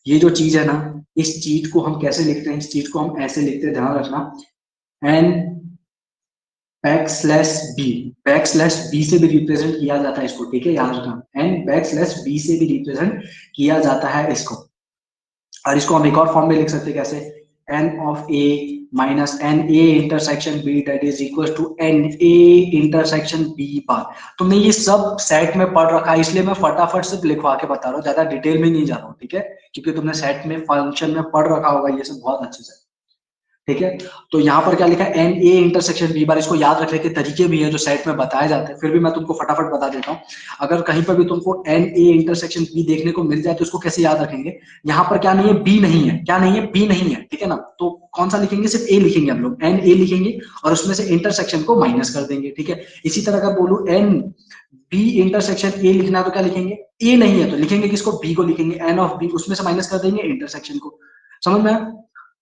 Speaker 1: ये जो चीज है ना, इस चीज को हम कैसे लिखते हैं? इस चीज को हम ऐसे लिखते हैं, ध्यान रखना, एन बैक स्लैश बी से भी रिप्रेजेंट किया जाता है इसको, ठीक है, याद रखना, एन बैक स्लैश बी से भी रिप्रेजेंट किया जाता है इसको। और इसको हम एक और फॉर्म में लिख सकते हैं, कैसे, n of A minus n A intersection B that is equal to n A intersection B bar. तो मैं ये सब सेट में पढ़ रखा है, इसलिए मैं फटाफट से लिखवा के बता रहा हूँ, ज्यादा डिटेल में नहीं जा रहा हूँ, ठीक है, क्योंकि तुमने सेट में फंक्शन में पढ़ रखा होगा ये सब बहुत अच्छे से, ठीक है। तो यहाँ पर क्या लिखा है, n A intersection B bar, इसको याद रखने के तरीके भी है जो सेट में बताए जाते हैं, फिर भी मैं तुमको फटाफट बता देता हूँ। अगर कहीं पर भी तुमको एन ए इंटरसेक्शन बी देखने को मिल जाए तो इसको कैसे याद रखेंगे, यहाँ पर क्या नहीं है, बी नहीं है, क्या नहीं है, बी नहीं है, ठीक है ना, तो कौन सा लिखेंगे, सिर्फ ए लिखेंगे हम लोग, एन ए लिखेंगे और उसमें से इंटरसेक्शन को माइनस कर देंगे, ठीक है। इसी तरह अगर बोलू एन बी इंटरसेक्शन ए लिखना है तो क्या लिखेंगे, ए नहीं है तो लिखेंगे किसको, बी को लिखेंगे, एन ऑफ बी, उसमें से माइनस कर देंगे इंटरसेक्शन को, समझ में आया।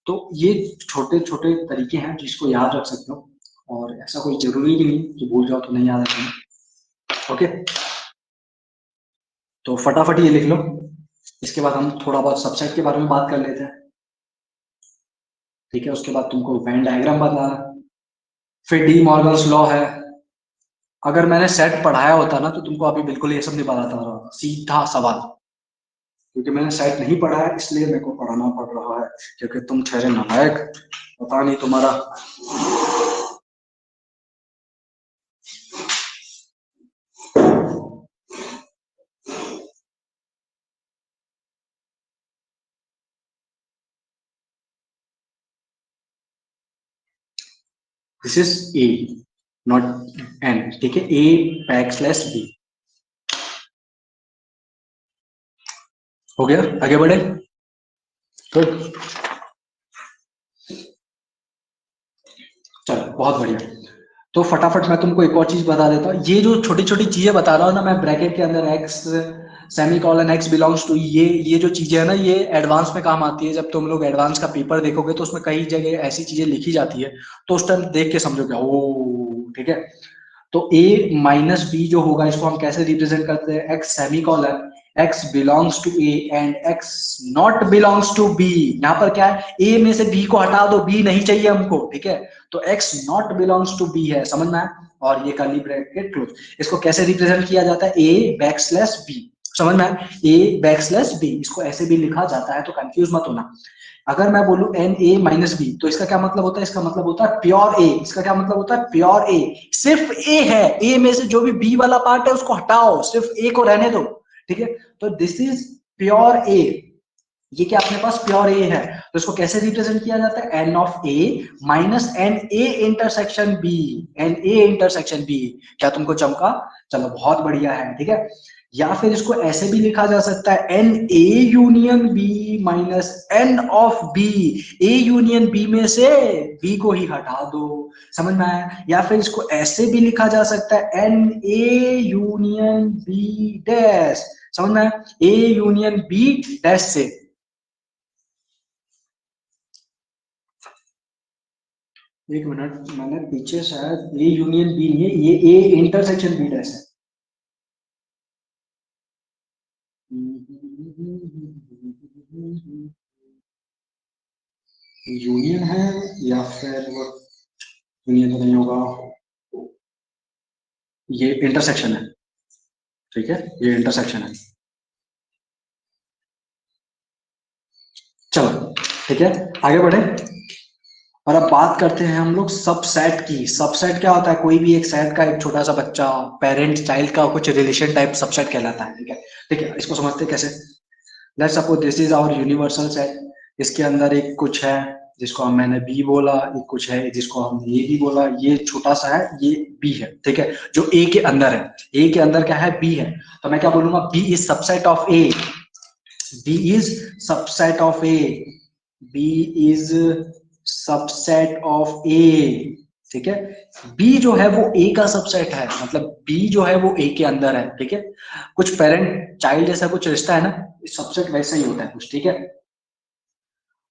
Speaker 1: तो ये छोटे छोटे तरीके हैं जिसको याद रख सकते हो, और ऐसा कोई जरूरी भी नहीं कि भूल जाओ तो नहीं याद रखना, ओके। तो फटाफट ये लिख लो, इसके बाद हम थोड़ा बहुत सबसेट के बारे में बात कर लेते हैं, ठीक है। उसके बाद तुमको वेन डायग्राम बताना, फिर डी मॉर्गन्स लॉ है। अगर मैंने सेट पढ़ाया होता ना तो तुमको अभी बिल्कुल ये सब नहीं बताता रहा, सीधा सवाल, क्योंकि मैंने सेट नहीं पढ़ा है इसलिए मेरे को पढ़ाना पड़ रहा है, क्योंकि तुम ठहरे नालायक, पता नहीं तुम्हारा। This is A not an, ठीक है, ए बैक स्लैश बी, हो गया, आगे बढ़े, गुड, चलो बहुत बढ़िया। तो फटाफट मैं तुमको एक और चीज बता देता हूँ, ये जो छोटी छोटी चीजें बता रहा हूँ ना मैं, ब्रैकेट के अंदर x semicolon x belongs to, ये जो चीजें है ना ये एडवांस में काम आती है, जब तुम लोग एडवांस का पेपर देखोगे तो उसमें कई जगह ऐसी चीजें लिखी जाती है, तो उस टाइम देख के समझोगे, ओ ठीक है। तो a माइनस बी जो होगा इसको हम कैसे रिप्रेजेंट करते हैं, x semicolon x belongs to a and x not belongs to b। यहाँ पर क्या है, a में से b को हटा दो, b नहीं चाहिए हमको, ठीक है, तो x not belongs to b है, समझना है, और ये कर्ली ब्रैकेट क्लोज। इसको कैसे रिप्रेजेंट किया जाता है, a बैक स्लैश b, समझ में है, a बैक स्लैश b, इसको ऐसे भी लिखा जाता है, तो कंफ्यूज मत होना। अगर मैं बोलूं एन ए माइनस बी तो इसका क्या मतलब होता है, इसका मतलब होता है प्योर ए, इसका क्या मतलब होता है, प्योर ए, सिर्फ ए है, ए में से जो भी बी वाला पार्ट है उसको हटाओ, सिर्फ ए को रहने दो, ठीक है। तो दिस इज प्योर ए, ये क्या अपने पास प्योर ए है, तो इसको कैसे रिप्रेजेंट किया जाता है, n of A minus n A intersection B, n A intersection B. क्या तुमको चमका, चलो बहुत बढ़िया है, ठीक है। या फिर इसको ऐसे भी लिखा जा सकता है, n A union B minus n of B, A union B में से बी को ही हटा दो, समझ में आया। या फिर इसको ऐसे भी लिखा जा सकता है, n A union B dash, समझ में आया, ए यूनियन बी डैश से, एक मिनट, मैंने पीछे शायद ए यूनियन बी नहीं है, ये ए इंटरसेक्शन बी डैश है, यूनियन है, या फिर वो यूनियन तो नहीं होगा, ये इंटरसेक्शन है, ठीक है, ये इंटरसेक्शन है, चलो ठीक है, आगे बढ़े। और अब बात करते हैं हम लोग सबसेट की। सबसेट क्या होता है, कोई भी एक सेट का एक छोटा सा बच्चा, पेरेंट चाइल्ड का कुछ रिलेशन टाइप सबसेट कहलाता है, ठीक है, ठीक है, इसको समझते हैं कैसे। Let's suppose this is our universal set, इसके अंदर एक कुछ है जिसको हम मैंने बी बोला, एक कुछ है जिसको हम ए बी बोला, ये छोटा सा है, ये बी है, ठीक है, जो ए के अंदर है, ए के अंदर क्या है, बी है, तो मैं क्या बोलूंगा, B is subset of A, B is subset of A, B is subset of A, ठीक है। बी जो है वो ए का सबसेट है, मतलब बी जो है वो ए के अंदर है, ठीक है। कुछ पेरेंट चाइल्ड जैसा कुछ रिश्ता है ना, सबसेट वैसा ही होता है कुछ, ठीक है।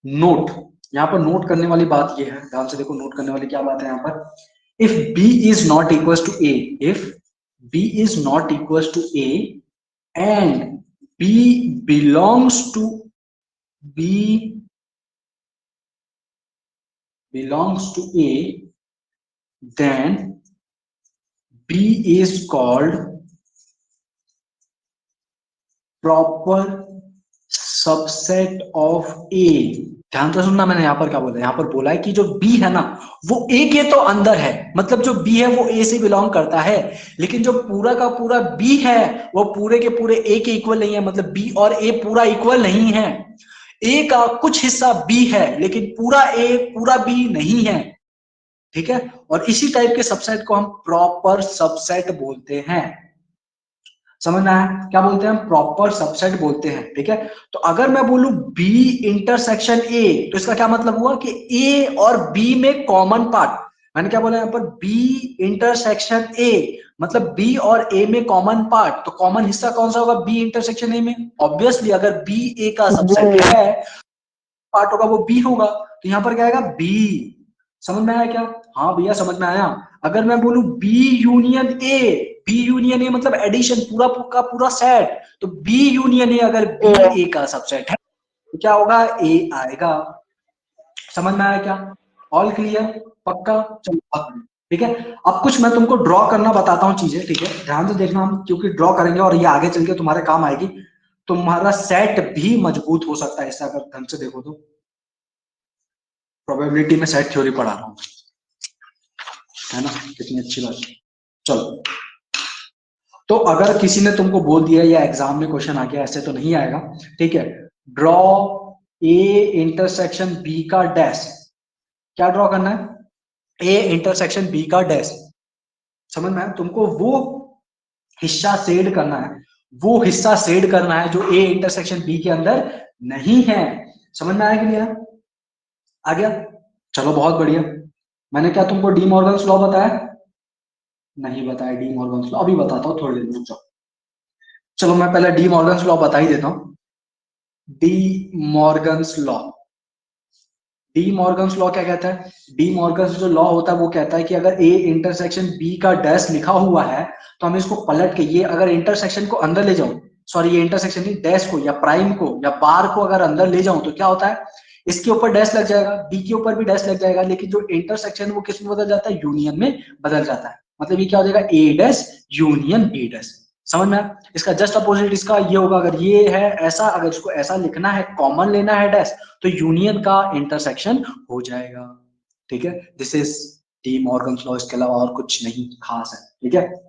Speaker 1: नोट, यहाँ पर नोट करने वाली बात ये है, ध्यान से देखो, नोट करने वाली क्या बात है यहाँ पर, if B is not equal to A, if B is not equal to A and B belongs to B belongs to A, then B is called proper subset of A. ध्यान से सुनना, मैंने यहां पर क्या बोला, यहां पर बोला है कि जो बी है ना वो ए के तो अंदर है, मतलब जो बी है वो ए से बिलोंग करता है, लेकिन जो पूरा का पूरा बी है वो पूरे के पूरे ए के इक्वल नहीं है, मतलब बी और ए पूरा इक्वल नहीं है। ए का कुछ हिस्सा बी है लेकिन पूरा ए पूरा बी नहीं है, ठीक है। और इसी टाइप के सबसेट को हम प्रॉपर सबसेट बोलते हैं। समझ में आया, क्या बोलते हैं हम, प्रॉपर सबसेट बोलते हैं, ठीक है। तो अगर मैं बोलूं बी इंटरसेक्शन ए, तो इसका क्या मतलब हुआ कि ए और बी में कॉमन पार्ट, मैंने क्या बोला यहाँ पर, बी इंटरसेक्शन ए, मतलब बी और ए में कॉमन पार्ट, तो कॉमन हिस्सा कौन सा होगा बी इंटरसेक्शन ए में, ऑब्वियसली अगर बी ए का सबसेट है पार्ट होगा वो बी होगा, तो यहाँ पर क्या आएगा बी। समझ में आया क्या, हाँ भैया समझ में आया। अगर मैं बोलूं B union A, B union A मतलब एडिशन पूरा का पूरा सेट, तो बी यूनियन ए अगर बी ए का सबसेट है तो क्या होगा ए आएगा। समझ में आया क्या, ऑल क्लियर, पक्का, चलो ठीक है। अब कुछ मैं तुमको ड्रॉ करना बताता हूँ चीजें, ठीक है, ध्यान से देखना, हम क्योंकि ड्रॉ करेंगे और ये आगे चल के तुम्हारे काम आएगी, तुम्हारा सेट भी मजबूत हो सकता है इससे, अगर ढंग से देखो तो। प्रोबेबिलिटी में सेट थ्योरी पढ़ा रहा हूँ, है ना, कितनी अच्छी बात। चलो, तो अगर किसी ने तुमको बोल दिया या एग्जाम में क्वेश्चन आ गया, ऐसे तो नहीं आएगा, ठीक है, ड्रॉ ए इंटरसेक्शन बी का डैश, क्या ड्रॉ करना है, ए इंटरसेक्शन बी का डैश। समझ में आया, तुमको वो हिस्सा शेड करना है, वो हिस्सा शेड करना है जो ए इंटरसेक्शन बी के अंदर नहीं है। समझ में आया कि नहीं आया, आ गया, चलो बहुत बढ़िया। मैंने क्या तुमको डी मॉर्गन्स लॉ बताया, नहीं बताया डी मॉर्गन्स लॉ, अभी बताता हूँ थोड़ी देर में। चलो मैं पहले डी मॉर्गन्स लॉ बता ही देता हूँ। D Morgan's law, D Morgan's law क्या कहता है, डी मॉर्गन्स जो लॉ होता है वो कहता है कि अगर ए इंटरसेक्शन बी का डैश लिखा हुआ है तो हम इसको पलट के, ये अगर इंटरसेक्शन को अंदर ले जाऊं, सॉरी ये इंटरसेक्शन नहीं, डैश को या प्राइम को या बार को अगर अंदर ले जाऊं तो क्या होता है, इसके ऊपर डैश लग जाएगा, बी के ऊपर भी डैश लग जाएगा, लेकिन जो इंटरसेक्शन वो किस में बदल जाता है, यूनियन में बदल जाता है। मतलब ये क्या हो जाएगा, A dash union B dash. समझ में आया, इसका जस्ट अपोजिट इसका ये होगा, अगर ये है ऐसा, अगर इसको ऐसा लिखना है, कॉमन लेना है डैश, तो यूनियन का इंटरसेक्शन हो जाएगा, ठीक है। This is D Morgan's law, इसके अलावा और कुछ नहीं खास है, ठीक है।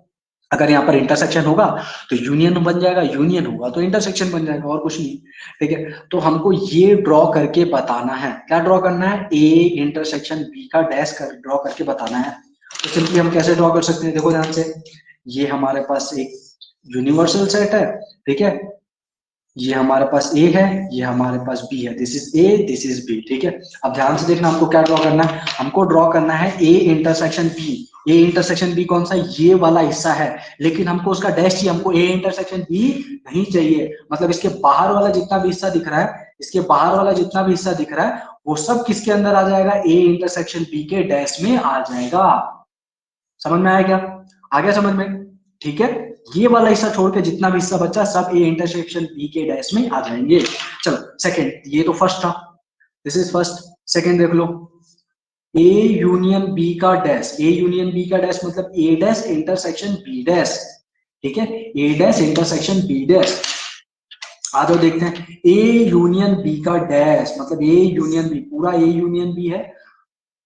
Speaker 1: अगर यहाँ पर इंटरसेक्शन होगा तो यूनियन बन जाएगा, यूनियन होगा तो इंटरसेक्शन बन जाएगा, और कुछ नहीं, ठीक है। तो हमको ये ड्रॉ करके बताना है, क्या ड्रॉ करना है, ए इंटरसेक्शन बी का डैश कर ड्रॉ करके बताना है। तो सिंपली हम कैसे ड्रॉ कर सकते हैं, देखो ध्यान से, ये हमारे पास एक यूनिवर्सल सेट है, ठीक है, ये हमारे पास ए है, ये हमारे पास बी है, this is A, this is B, ठीक है। अब ध्यान से देखना, हमको क्या ड्रॉ करना है, हमको ड्रॉ करना है A intersection B. A intersection B कौन सा, ये वाला हिस्सा है, लेकिन हमको उसका डैश चाहिए, हमको ए इंटरसेक्शन बी नहीं चाहिए, मतलब इसके बाहर वाला जितना भी हिस्सा दिख रहा है, इसके बाहर वाला जितना भी हिस्सा दिख रहा है वो सब किसके अंदर आ जाएगा, ए इंटरसेक्शन बी के डैश में आ जाएगा। समझ में आया क्या, आ गया समझ में, ठीक है। ये वाला हिस्सा छोड़ के जितना भी हिस्सा बचा सब ए इंटरसेक्शन बी के डैश में आ जाएंगे। चलो सेकंड, ये तो फर्स्ट था, दिस इज फर्स्ट। सेकंड देख लो, ए यूनियन बी का डैश, ए यूनियन बी का डैश मतलब ए डैश इंटरसेक्शन बी डैश, ठीक है, ए डैश इंटरसेक्शन बी डैश। आ जाओ देखते हैं, ए यूनियन बी का डैश मतलब ए यूनियन बी, पूरा ए यूनियन बी है,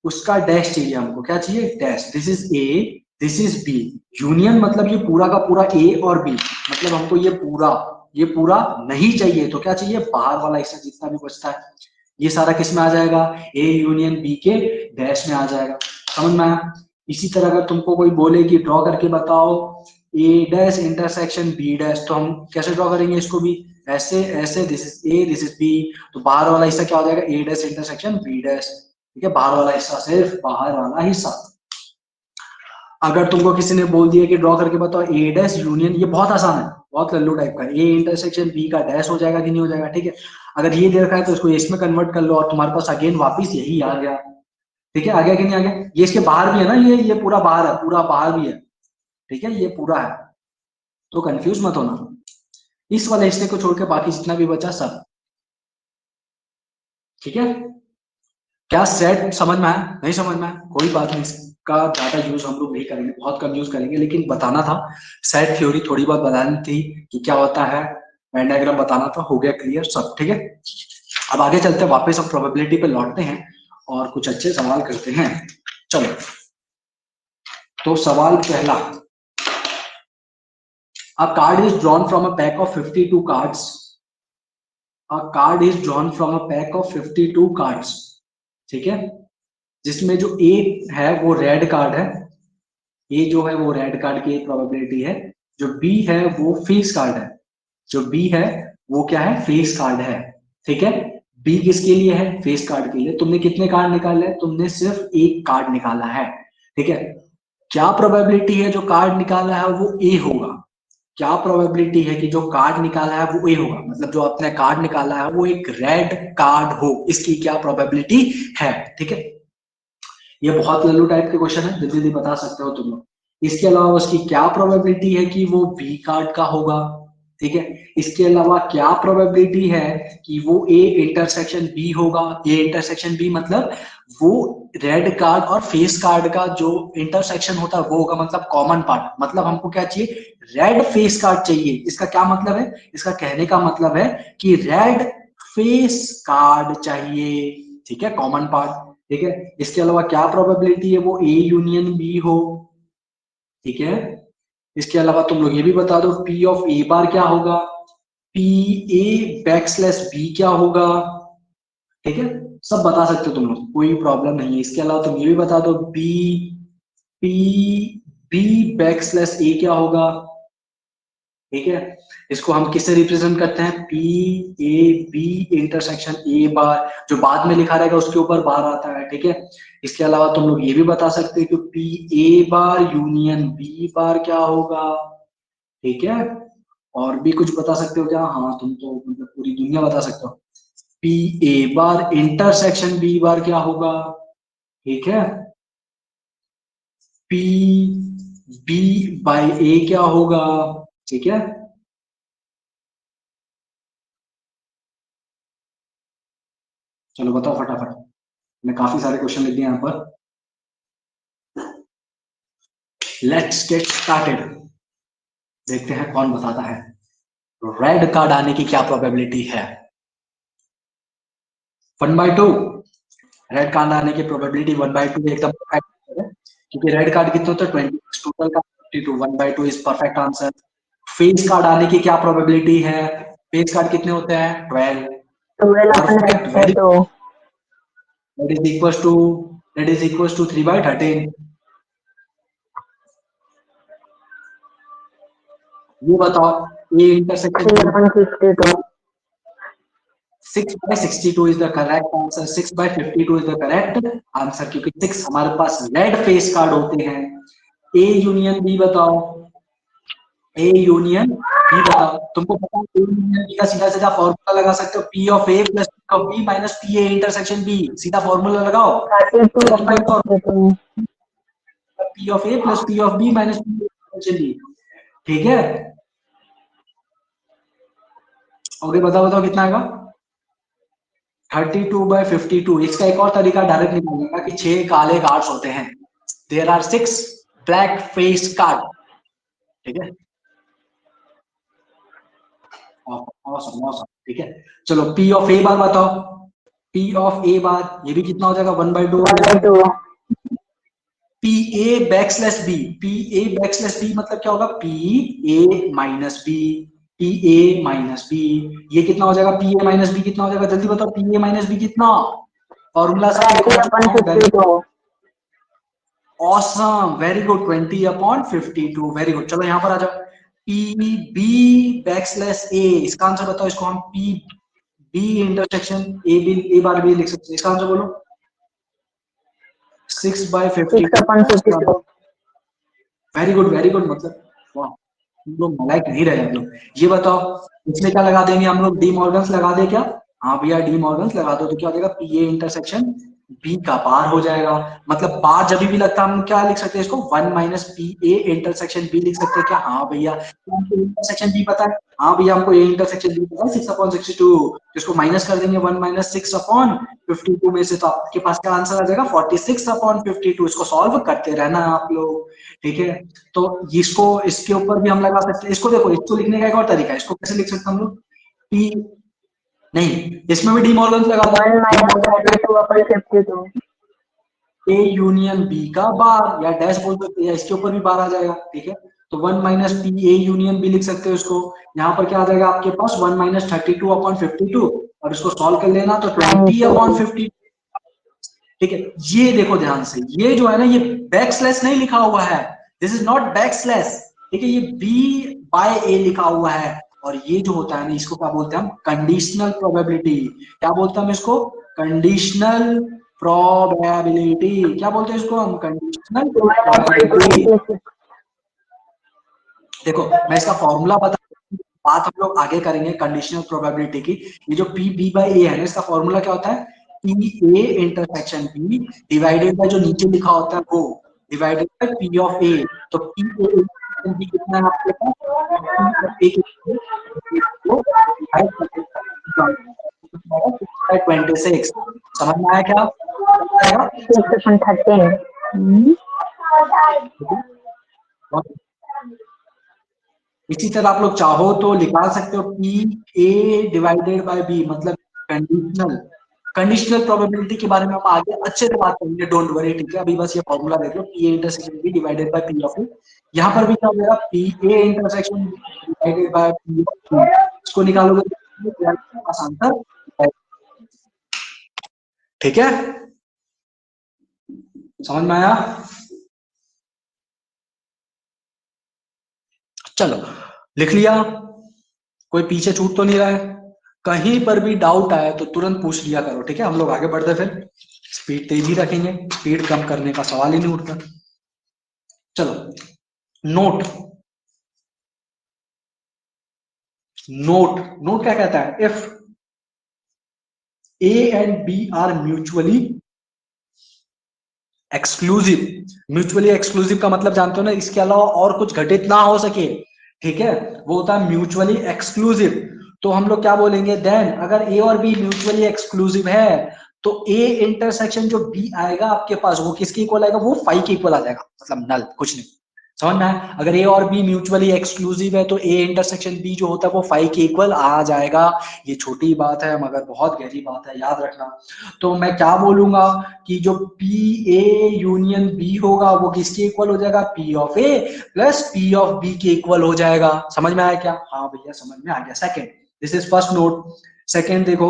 Speaker 1: उसका डैश चाहिए हमको, क्या चाहिए, dash. This is A, this is B, union मतलब ये पूरा का पूरा ए और बी, मतलब हमको ये पूरा नहीं चाहिए, तो क्या चाहिए, बाहर वाला हिस्सा जितना भी बचता है ये सारा किस में आ जाएगा, ए यूनियन बी के डैश में आ जाएगा। समझ में आया। इसी तरह अगर तुमको कोई बोले कि ड्रॉ करके बताओ A dash intersection B dash, तो हम कैसे ड्रॉ करेंगे इसको भी, ऐसे ऐसे, this is A, this is B, तो बाहर वाला हिस्सा क्या हो जाएगा, A dash intersection B dash, ठीक है, बाहर वाला हिस्सा, सिर्फ बाहर वाला हिस्सा। अगर तुमको किसी ने बोल दिया कि ड्रॉ करके बताओ ए डैश यूनियन, ये बहुत आसान है, बहुत लल्लू टाइप का, ए इंटरसेक्शन बी का डैश हो जाएगा कि नहीं हो जाएगा, ठीक है। अगर ये दे रखा है तो इसको इसमें कन्वर्ट कर लो और तुम्हारे पास अगेन वापिस यही आ गया, ठीक है, आ गया कि नहीं आ गया। ये इसके बाहर भी है ना, ये पूरा बाहर है, पूरा बाहर भी है, ठीक है, ये पूरा है, तो कंफ्यूज मत होना। इस वाले हिस्से को छोड़ के बाकी जितना भी बचा सब, ठीक है, क्या सेट समझ में आया? नहीं समझ में आया कोई बात नहीं, इसका ज्यादा यूज हम लोग नहीं करेंगे, बहुत कम यूज करेंगे, लेकिन बताना था सेट थ्योरी थोड़ी बहुत बतानी थी कि क्या होता है, वेन डायग्राम बताना था, हो गया क्लियर सब, ठीक है। अब आगे चलते हैं, वापस हम प्रोबेबिलिटी पे लौटते हैं और कुछ अच्छे सवाल करते हैं। चलो, तो सवाल पहला, अ card is drawn from a pack of 52 cards, a card is drawn from a pack of 52 cards, ठीक है, जिसमें जो ए है वो रेड कार्ड है, ए जो है वो रेड कार्ड की प्रोबेबिलिटी है, जो बी है वो फेस कार्ड है, जो बी है वो क्या है, फेस कार्ड है, ठीक है। बी किसके लिए है, फेस कार्ड के लिए। तुमने कितने कार्ड निकाले, तुमने सिर्फ एक कार्ड निकाला है, ठीक है। क्या प्रोबेबिलिटी है जो कार्ड निकाला है वो ए होगा, क्या प्रोबेबिलिटी है कि जो कार्ड निकाला है वो ए होगा, मतलब जो आपने कार्ड निकाला है वो एक रेड कार्ड हो, इसकी क्या प्रोबेबिलिटी है, ठीक है। ये बहुत लल्लू टाइप के क्वेश्चन है, जल्दी जल्दी बता सकते हो तुम लोग। इसके अलावा उसकी क्या प्रोबेबिलिटी है कि वो बी कार्ड का होगा, ठीक है। इसके अलावा क्या प्रोबेबिलिटी है कि वो ए इंटरसेक्शन बी होगा, ए इंटरसेक्शन बी मतलब वो रेड कार्ड और फेस कार्ड का जो इंटरसेक्शन होता है वो होगा, मतलब कॉमन पार्ट, मतलब हमको क्या चाहिए, रेड फेस कार्ड चाहिए। इसका क्या मतलब है, इसका कहने का मतलब है कि रेड फेस कार्ड चाहिए, ठीक है, कॉमन पार्ट, ठीक है। इसके अलावा क्या प्रोबेबिलिटी है वो ए यूनियन बी हो, ठीक है। इसके अलावा तुम लोग ये भी बता दो पी ऑफ ए बार क्या होगा, पी ए बैकस्लैश बी क्या होगा, ठीक है। सब बता सकते हो तुम लोग, कोई प्रॉब्लम नहीं है। इसके अलावा तुम ये भी बता दो बी पी बी बैकस्लैश ए क्या होगा, ठीक है। इसको हम किससे रिप्रेजेंट करते हैं, P A B intersection A bar, जो बाद में लिखा रहेगा उसके ऊपर बार आता है, ठीक है। इसके अलावा तुम लोग ये भी बता सकते हो कि P A bar union B bar क्या होगा, ठीक है। और भी कुछ बता सकते हो क्या, हाँ तुम तो मतलब पूरी दुनिया बता सकते हो। P A bar intersection B bar क्या होगा, ठीक है। पी बी बाई ए क्या होगा, ठीक है। चलो बताओ फटाफट, मैं काफी सारे क्वेश्चन लिख दिए यहाँ पर। लेट्स गेट स्टार्टेड, देखते हैं कौन बताता है। रेड कार्ड आने की क्या प्रोबेबिलिटी है, 1/2। रेड कार्ड आने की प्रोबेबिलिटी 1/2 एकदम परफेक्ट है, क्योंकि रेड कार्ड कितने होते हैं 20, टोटल का 52, 1/2 is perfect answer. Face card आने की क्या प्रोबेबिलिटी है, फेस कार्ड कितने होते हैं 12,
Speaker 2: 12 अपन
Speaker 1: परफेक्ट,
Speaker 2: है
Speaker 1: वेरी,
Speaker 2: तो
Speaker 1: that is equals to, that is equals to 3/13। ये बताओ ए इंटरसेक्शन
Speaker 2: 3 अपन 52
Speaker 1: 6/62 is the correct answer, 6/52 is the correct answer, क्योंकि 6 हमारे पास रेड फेस कार्ड होते हैं। ए यूनियन बी बताओ, ए यूनियन बी बताओ, तुमको पता है ए यूनियन बी का सीधा सीधा फॉर्मूला लगा सकते हो, P of A plus P of B minus P A intersection B, सीधा फॉर्मूला लगाओ,
Speaker 2: 32 अपन 52
Speaker 1: P of A plus P of B minus P A intersection B, ठीक है। ओके बताओ बताओ कितना आएगा, 32/52। इसका एक और तरीका डायरेक्ट निकालने का कि 6 काले कार्ड्स होते हैं, there are 6 black face card, ठीक है। awesome, awesome, ठीक है। चलो पी ऑफ ए बार बताओ, पी ऑफ ए बार ये भी कितना हो जाएगा 1/2 हो जाएगा।
Speaker 2: 1/2
Speaker 1: P A backslash B, P A backslash B मतलब क्या होगा, P A minus B, P A minus B, ये कितना हो जाएगा, पी ए माइनस बी कितना हो जाएगा, जल्दी बताओ, पी ए माइनस बी कितना, फॉर्मूला सा लिखो,
Speaker 2: अपन 52
Speaker 1: awesome, very good, 20/52, very good. चलो यहाँ पर आ जाओ, पी बी बैकस्लैश ए, इसका आंसर बताओ, इसको हम P B intersection A B A bar B लिख सकते हैं, इसका आंसर बोलो, 6/52,
Speaker 2: 6 अपन 52
Speaker 1: वेरी गुड, मतलब वाह, हम लोग लाइक नहीं रहे हम लोग। ये बताओ इसमें क्या लगा देंगे हम लोग, डी मॉर्गन्स लगा दे क्या, हाँ भैया डी मॉर्गन्स लगा दो, तो क्या हो जाएगा, पी ए इंटरसेक्शन बी का बार हो जाएगा। मतलब बार जब भी लगता है हम क्या लिख सकते हैं इसको, 1 minus P A intersection B लिख सकते हैं क्या? हाँ भैया, हमको इंटरसेक्शन बी पता है। हाँ भैया, हमको ए इंटरसेक्शन बी पता है 6/62, इसको माइनस कर देंगे 1 माइनस 6/52 में से, तो आपके पास क्या आंसर आ जाएगा 46/52। इसको सॉल्व करते रहना है आप लोग, ठीक है। तो इसको इसके ऊपर भी हम लगा सकते हैं। इसको देखो, इसको लिखने का एक और तरीका है। इसको कैसे लिख सकते हैं हम लोग? पी नहीं, इसमें भी डी मॉर्गन लगा था।
Speaker 2: 1 माइनस 32/52।
Speaker 1: ए यूनियन बी का बार, या डैश बोल सकते हैं, या इसके ऊपर भी बार आ जाएगा, ठीक है। तो 1 minus P A union B लिख सकते हो इसको। यहाँ पर क्या आ जाएगा आपके पास 1 माइनस 32/52, और इसको सॉल्व कर लेना तो 20/50, ठीक है। ये देखो ध्यान से, ये जो है ना, ये बैक स्लैश नहीं लिखा हुआ है, this is not back slash, ठीक है। ये बी बाय ए लिखा हुआ है। और ये जो होता है ना, इसको क्या बोलते हैं हम? Conditional probability. क्या बोलते हैं हम इसको? Conditional probability. क्या बोलते हैं इसको हम? Conditional probability. देखो, मैं इसका फॉर्मूला बता, बात हम लोग आगे करेंगे कंडीशनल प्रोबेबिलिटी की। ये जो पी बी बाई ए है ना, इसका फॉर्मूला क्या होता है? P A intersection B divided by जो नीचे लिखा होता है वो, divided by P of A. तो पी ए इंटरसेक्शन बी कितना है आपके पास? पी ऑफ ए 26। समझ में आया क्या?
Speaker 2: 6/13।
Speaker 1: इसी तरह आप लोग चाहो तो निकाल सकते हो P A divided by B, मतलब कंडीशनल कंडीशनल प्रोबेबिलिटी के बारे में हम आगे अच्छे से बात करेंगे, डोंट वरी, ठीक है। अभी बस ये फॉर्मूला देख लो, P A intersection B divided by P of A. यहाँ पर भी क्या हो जाएगा? P A intersection divided by P of A. इसको निकालोगे तो आंसर, ठीक है। समझ में आया? चलो, लिख लिया? कोई पीछे छूट तो नहीं रहा है? कहीं पर भी डाउट आए तो तुरंत पूछ लिया करो, ठीक है। हम लोग आगे बढ़ते, फिर स्पीड तेज ही रखेंगे, स्पीड कम करने का सवाल ही नहीं उठता। चलो, नोट नोट नोट क्या कहता है? If A and B are mutually exclusive. Mutually exclusive का मतलब जानते हो ना, इसके अलावा और कुछ घटित ना हो सके, ठीक है, वो होता है म्यूचुअली एक्सक्लूसिव। तो हम लोग क्या बोलेंगे देन? अगर ए और बी म्यूचुअली एक्सक्लूसिव है, तो ए इंटरसेक्शन जो बी आएगा आपके पास, वो किसके इक्वल आएगा? वो फाई के इक्वल आ जाएगा, मतलब नल, कुछ नहीं। समझ में आया? अगर ए और बी म्यूचुअली एक्सक्लूसिव है तो ए इंटरसेक्शन बी जो होता है वो फाई के इक्वल आ जाएगा। ये छोटी बात है मगर बहुत गहरी बात है, याद रखना। तो मैं क्या बोलूंगा कि जो पी ए यूनियन बी होगा वो किसके इक्वल हो जाएगा? P of A plus P of B के इक्वल हो जाएगा। समझ में आया क्या? हाँ भैया, समझ में आ गया। Second, this is first note. Second देखो,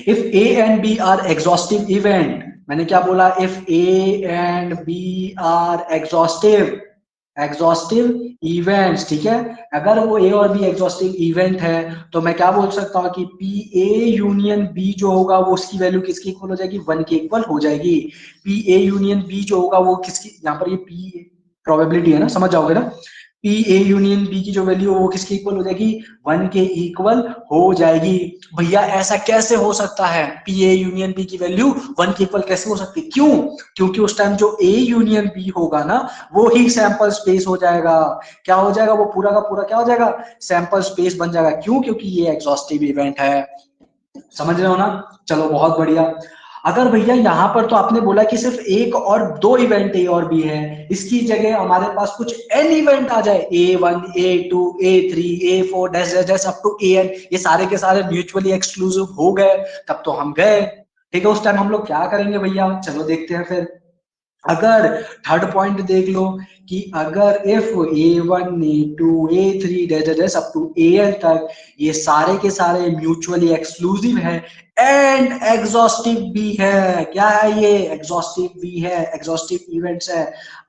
Speaker 1: if A and B are exhaustive event. मैंने क्या बोला? If A and B are exhaustive events, ठीक है। अगर वो ए और बी एग्जॉस्टिव इवेंट है, तो मैं क्या बोल सकता हूँ कि पी ए यूनियन बी जो होगा वो उसकी वैल्यू किसकी इक्वल हो जाएगी? 1 के इक्वल हो जाएगी। पी ए यूनियन बी जो होगा वो किसकी, यहाँ पर ये पी प्रोबेबिलिटी है ना, समझ जाओगे ना। पी ए यूनियन बी की जो वैल्यू है वो किसके इक्वल हो जाएगी? 1 के इक्वल हो जाएगी। भैया ऐसा कैसे हो सकता है? पी ए यूनियन बी की वैल्यू 1 के इक्वल कैसे हो सकती है? क्यों? क्योंकि उस टाइम जो ए यूनियन बी होगा ना, वो ही सैंपल स्पेस हो जाएगा। क्या हो जाएगा? वो पूरा का पूरा क्या हो जाएगा? सैंपल स्पेस बन जाएगा। क्यों? क्योंकि ये एग्जॉस्टिव इवेंट है। समझ रहे हो ना? चलो, बहुत बढ़िया। अगर भैया यहाँ पर तो आपने बोला कि सिर्फ एक और दो इवेंट ए और बी है, इसकी जगह हमारे पास कुछ एन इवेंट आ जाए, A1 A2 A3 A4 dash dash dash up to AN, ये सारे के सारे म्यूचुअली एक्सक्लूसिव हो गए, तब तो हम गए, ठीक है। उस टाइम हम लोग क्या करेंगे भैया? चलो देखते हैं फिर। अगर थर्ड पॉइंट देख लो कि अगर if A1 A2 A3 dash up to AN तक ये सारे के सारे म्यूचुअली एक्सक्लूसिव है एंड एग्जॉस्टिव भी है। क्या है ये? एग्जॉस्टिव भी है, एग्जॉस्टिव इवेंट्स है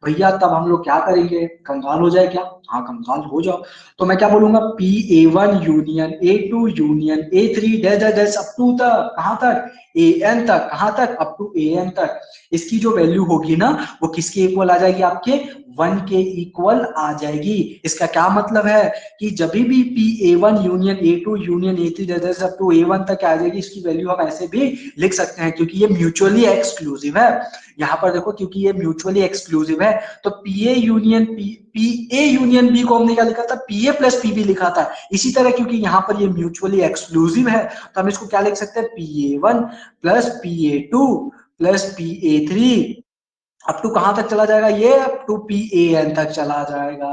Speaker 1: भैया। तब हम लोग क्या करेंगे? कंगाल हो जाए क्या? हाँ, कंगाल हो जाओ। तो मैं क्या बोलूंगा? P A1 union A2 union A3 dash dash dash up to तक, कहां तक? AN तक। कहां तक? अप टू AN तक। इसकी जो वैल्यू होगी ना, वो किसके इक्वल आ जाएगी? आपके 1 के इक्वल आ जाएगी। इसका क्या मतलब है कि जब भी PA1 union A2 union A3 जैसे अप टू A1 तक आ जाएगी, इसकी वैल्यू हम ऐसे भी लिख सकते हैं क्योंकि ये म्यूचुअली एक्सक्लूसिव है। यहाँ पर देखो क्योंकि ये म्यूचुअली एक्सक्लूसिव है तो PA यूनियन B को हमने क्या लिखा था, PA प्लस PB लिखा था। इसी तरह क्योंकि यहाँ पर ये म्यूचुअली एक्सक्लूसिव है तो हम इसको क्या लिख सकते हैं, PA1 plus PA2 plus PA3 up to कहां तक चला जाएगा, ये अप टू PAN तक चला जाएगा।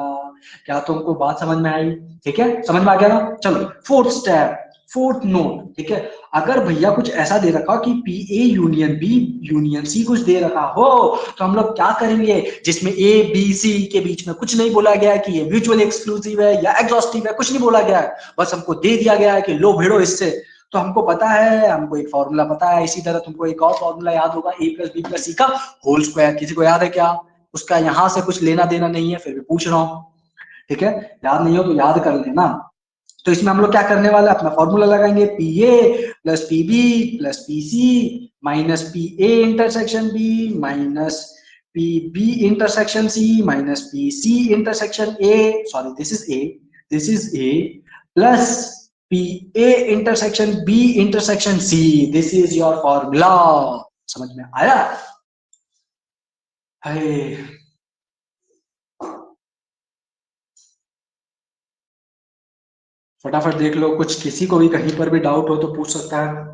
Speaker 1: क्या तुमको बात समझ में आई? ठीक है, समझ में आ गया ना? चलो फोर्थ स्टेप, फोर्थ नोट। ठीक है, अगर भैया कुछ ऐसा दे रखा कि PA union B union C कुछ दे रखा हो तो हम लोग क्या करेंगे, जिसमें A B C के बीच में कुछ नहीं बोला गया है कि ये म्यूचुअली एक्सक्लूसिव है या एग्जॉस्टिव है, कुछ नहीं बोला गया है, बस हमको दे दिया गया है कि लो भिड़ो इससे। तो हमको पता है, हमको एक फॉर्मूला पता है। इसी तरह तुमको एक और फॉर्मूला याद होगा, A plus B plus C का होल स्क्वायर। किसी को याद है क्या? उसका यहां से कुछ लेना देना नहीं है, फिर भी पूछ रहा हूं। ठीक है, याद नहीं हो तो याद कर लेना। तो इसमें हम लोग क्या करने वाले, अपना फॉर्मूला लगाएंगे, PA plus PB plus PC minus PA intersection B minus PB intersection C minus PC intersection A, sorry this is A plus PA intersection B intersection C, this is your formula. समझ में आया? है फटाफट देख लो, कुछ किसी को भी कहीं पर भी डाउट हो तो पूछ सकता है।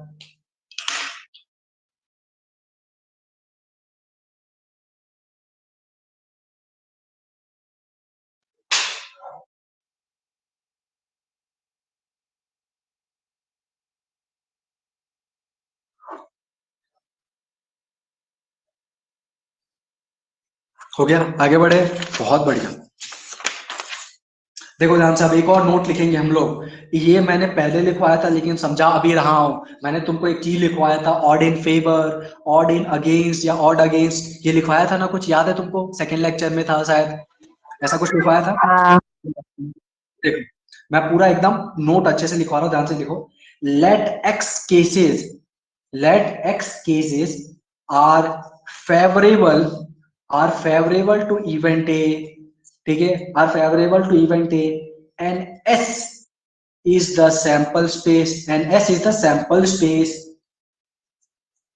Speaker 1: हो गया, आगे बढ़े, बहुत बढ़िया। देखो ध्यान से, अब एक और नोट लिखेंगे हम लोग। ये मैंने पहले लिखवाया था लेकिन समझा अभी रहा हूं। मैंने तुमको एक चीज लिखवाया था, odd in favour, odd in against या ऑड अगेंस्ट, ये लिखवाया था ना, कुछ याद है तुमको? सेकंड लेक्चर में था शायद, ऐसा कुछ लिखवाया था।
Speaker 2: हाँ।
Speaker 1: देखो मैं पूरा एकदम नोट अच्छे से लिखवा रहा हूँ, ध्यान से देखो। Let x cases are favourable to event A, ठीक है, are favourable to event A and S is the sample space,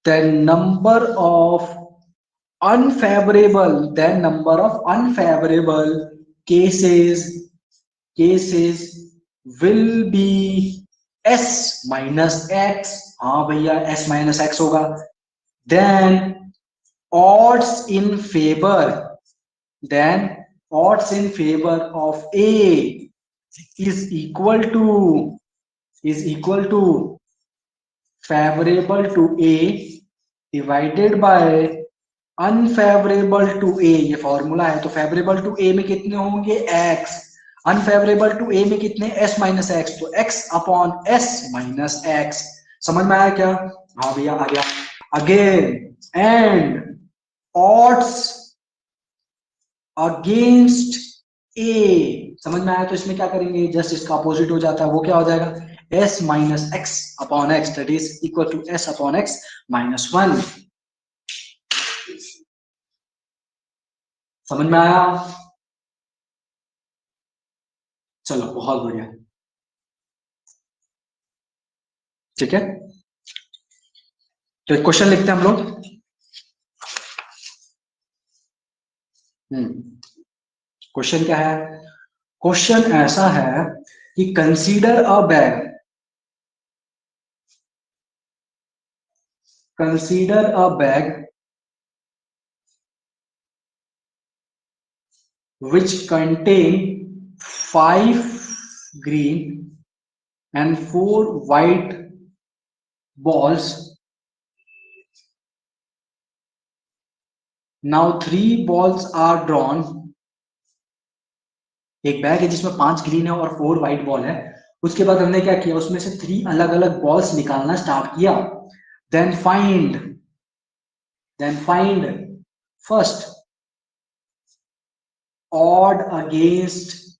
Speaker 1: then number of unfavorable cases will be S minus X। हाँ भैया, S minus X होगा। then odds in favor of A is equal to favorable to A divided by unfavorable to A। ये formula है, तो favourable to A में कितने होंगे, X, unfavourable to A में कितने, S माइनस X, तो X upon S minus X। समझ में आया क्या? हाँ भैया आ गया। Again and odds against A, समझ में आया? तो इसमें क्या करेंगे, जस्ट इसका अपोजिट हो जाता है, वो क्या हो जाएगा, S minus X upon X, that is equal to S upon X minus 1। समझ में आया? चलो बहुत बढ़िया, ठीक है। तो एक क्वेश्चन लिखते हैं हम लोग। क्वेश्चन क्या है? क्वेश्चन ऐसा है कि consider a bag which contain 5 green and 4 white balls. Now 3 balls are drawn। एक बैग है जिसमें 5 ग्रीन है और 4 व्हाइट बॉल है। उसके बाद हमने क्या किया, उसमें से 3 अलग अलग बॉल्स निकालना स्टार्ट किया। Then find first odd against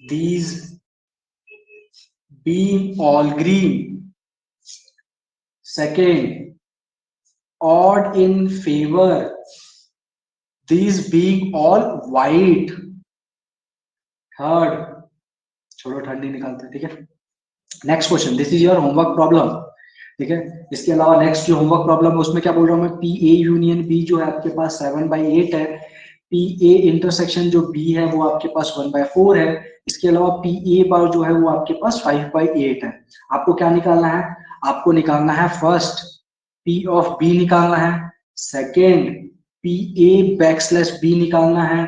Speaker 1: these being all green, second odd in favor these being all white. Third, छोड़ो थर्ड नहीं निकालते, ठीक है। Next question, this is your homework problem, ठीक है। इसके अलावा नेक्स्ट जो होमवर्क प्रॉब्लम है उसमें क्या बोल रहा हूँ मैं, पी ए यूनियन बी जो है आपके पास 7/8 है, पी ए इंटरसेक्शन जो बी है वो आपके पास 1/4 है, इसके अलावा पी ए बार जो है वो आपके पास 5/8 है। आपको क्या निकालना है, आपको निकालना है फर्स्ट पी ऑफ बी निकालना है, second P A backslash B निकालना है,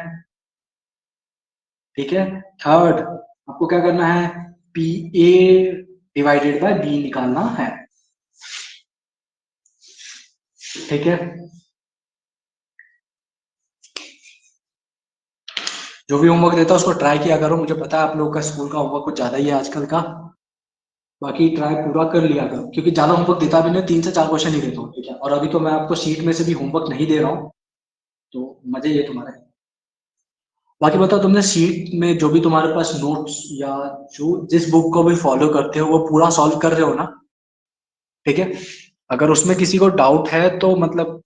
Speaker 1: ठीक है। थर्ड आपको क्या करना है, P A divided by B निकालना है, ठीक है। जो भी होमवर्क देता है उसको ट्राई किया करो, मुझे पता है आप लोगों का स्कूल का होमवर्क कुछ ज्यादा ही है आजकल का, बाकी ट्राई पूरा कर लिया करो, क्योंकि ज्यादा होमवर्क देता भी नहीं, 3 से 4 क्वेश्चन ही देता हूँ, ठीक है। और अभी तो मैं आपको शीट में से भी होमवर्क नहीं दे रहा हूँ, तो मजे ये तुम्हारे। बाकी बताओ, तुमने शीट में जो भी तुम्हारे पास नोट्स या जो जिस बुक को भी फॉलो करते हो वो पूरा सॉल्व कर रहे हो ना, ठीक है। अगर उसमें किसी को डाउट है तो मतलब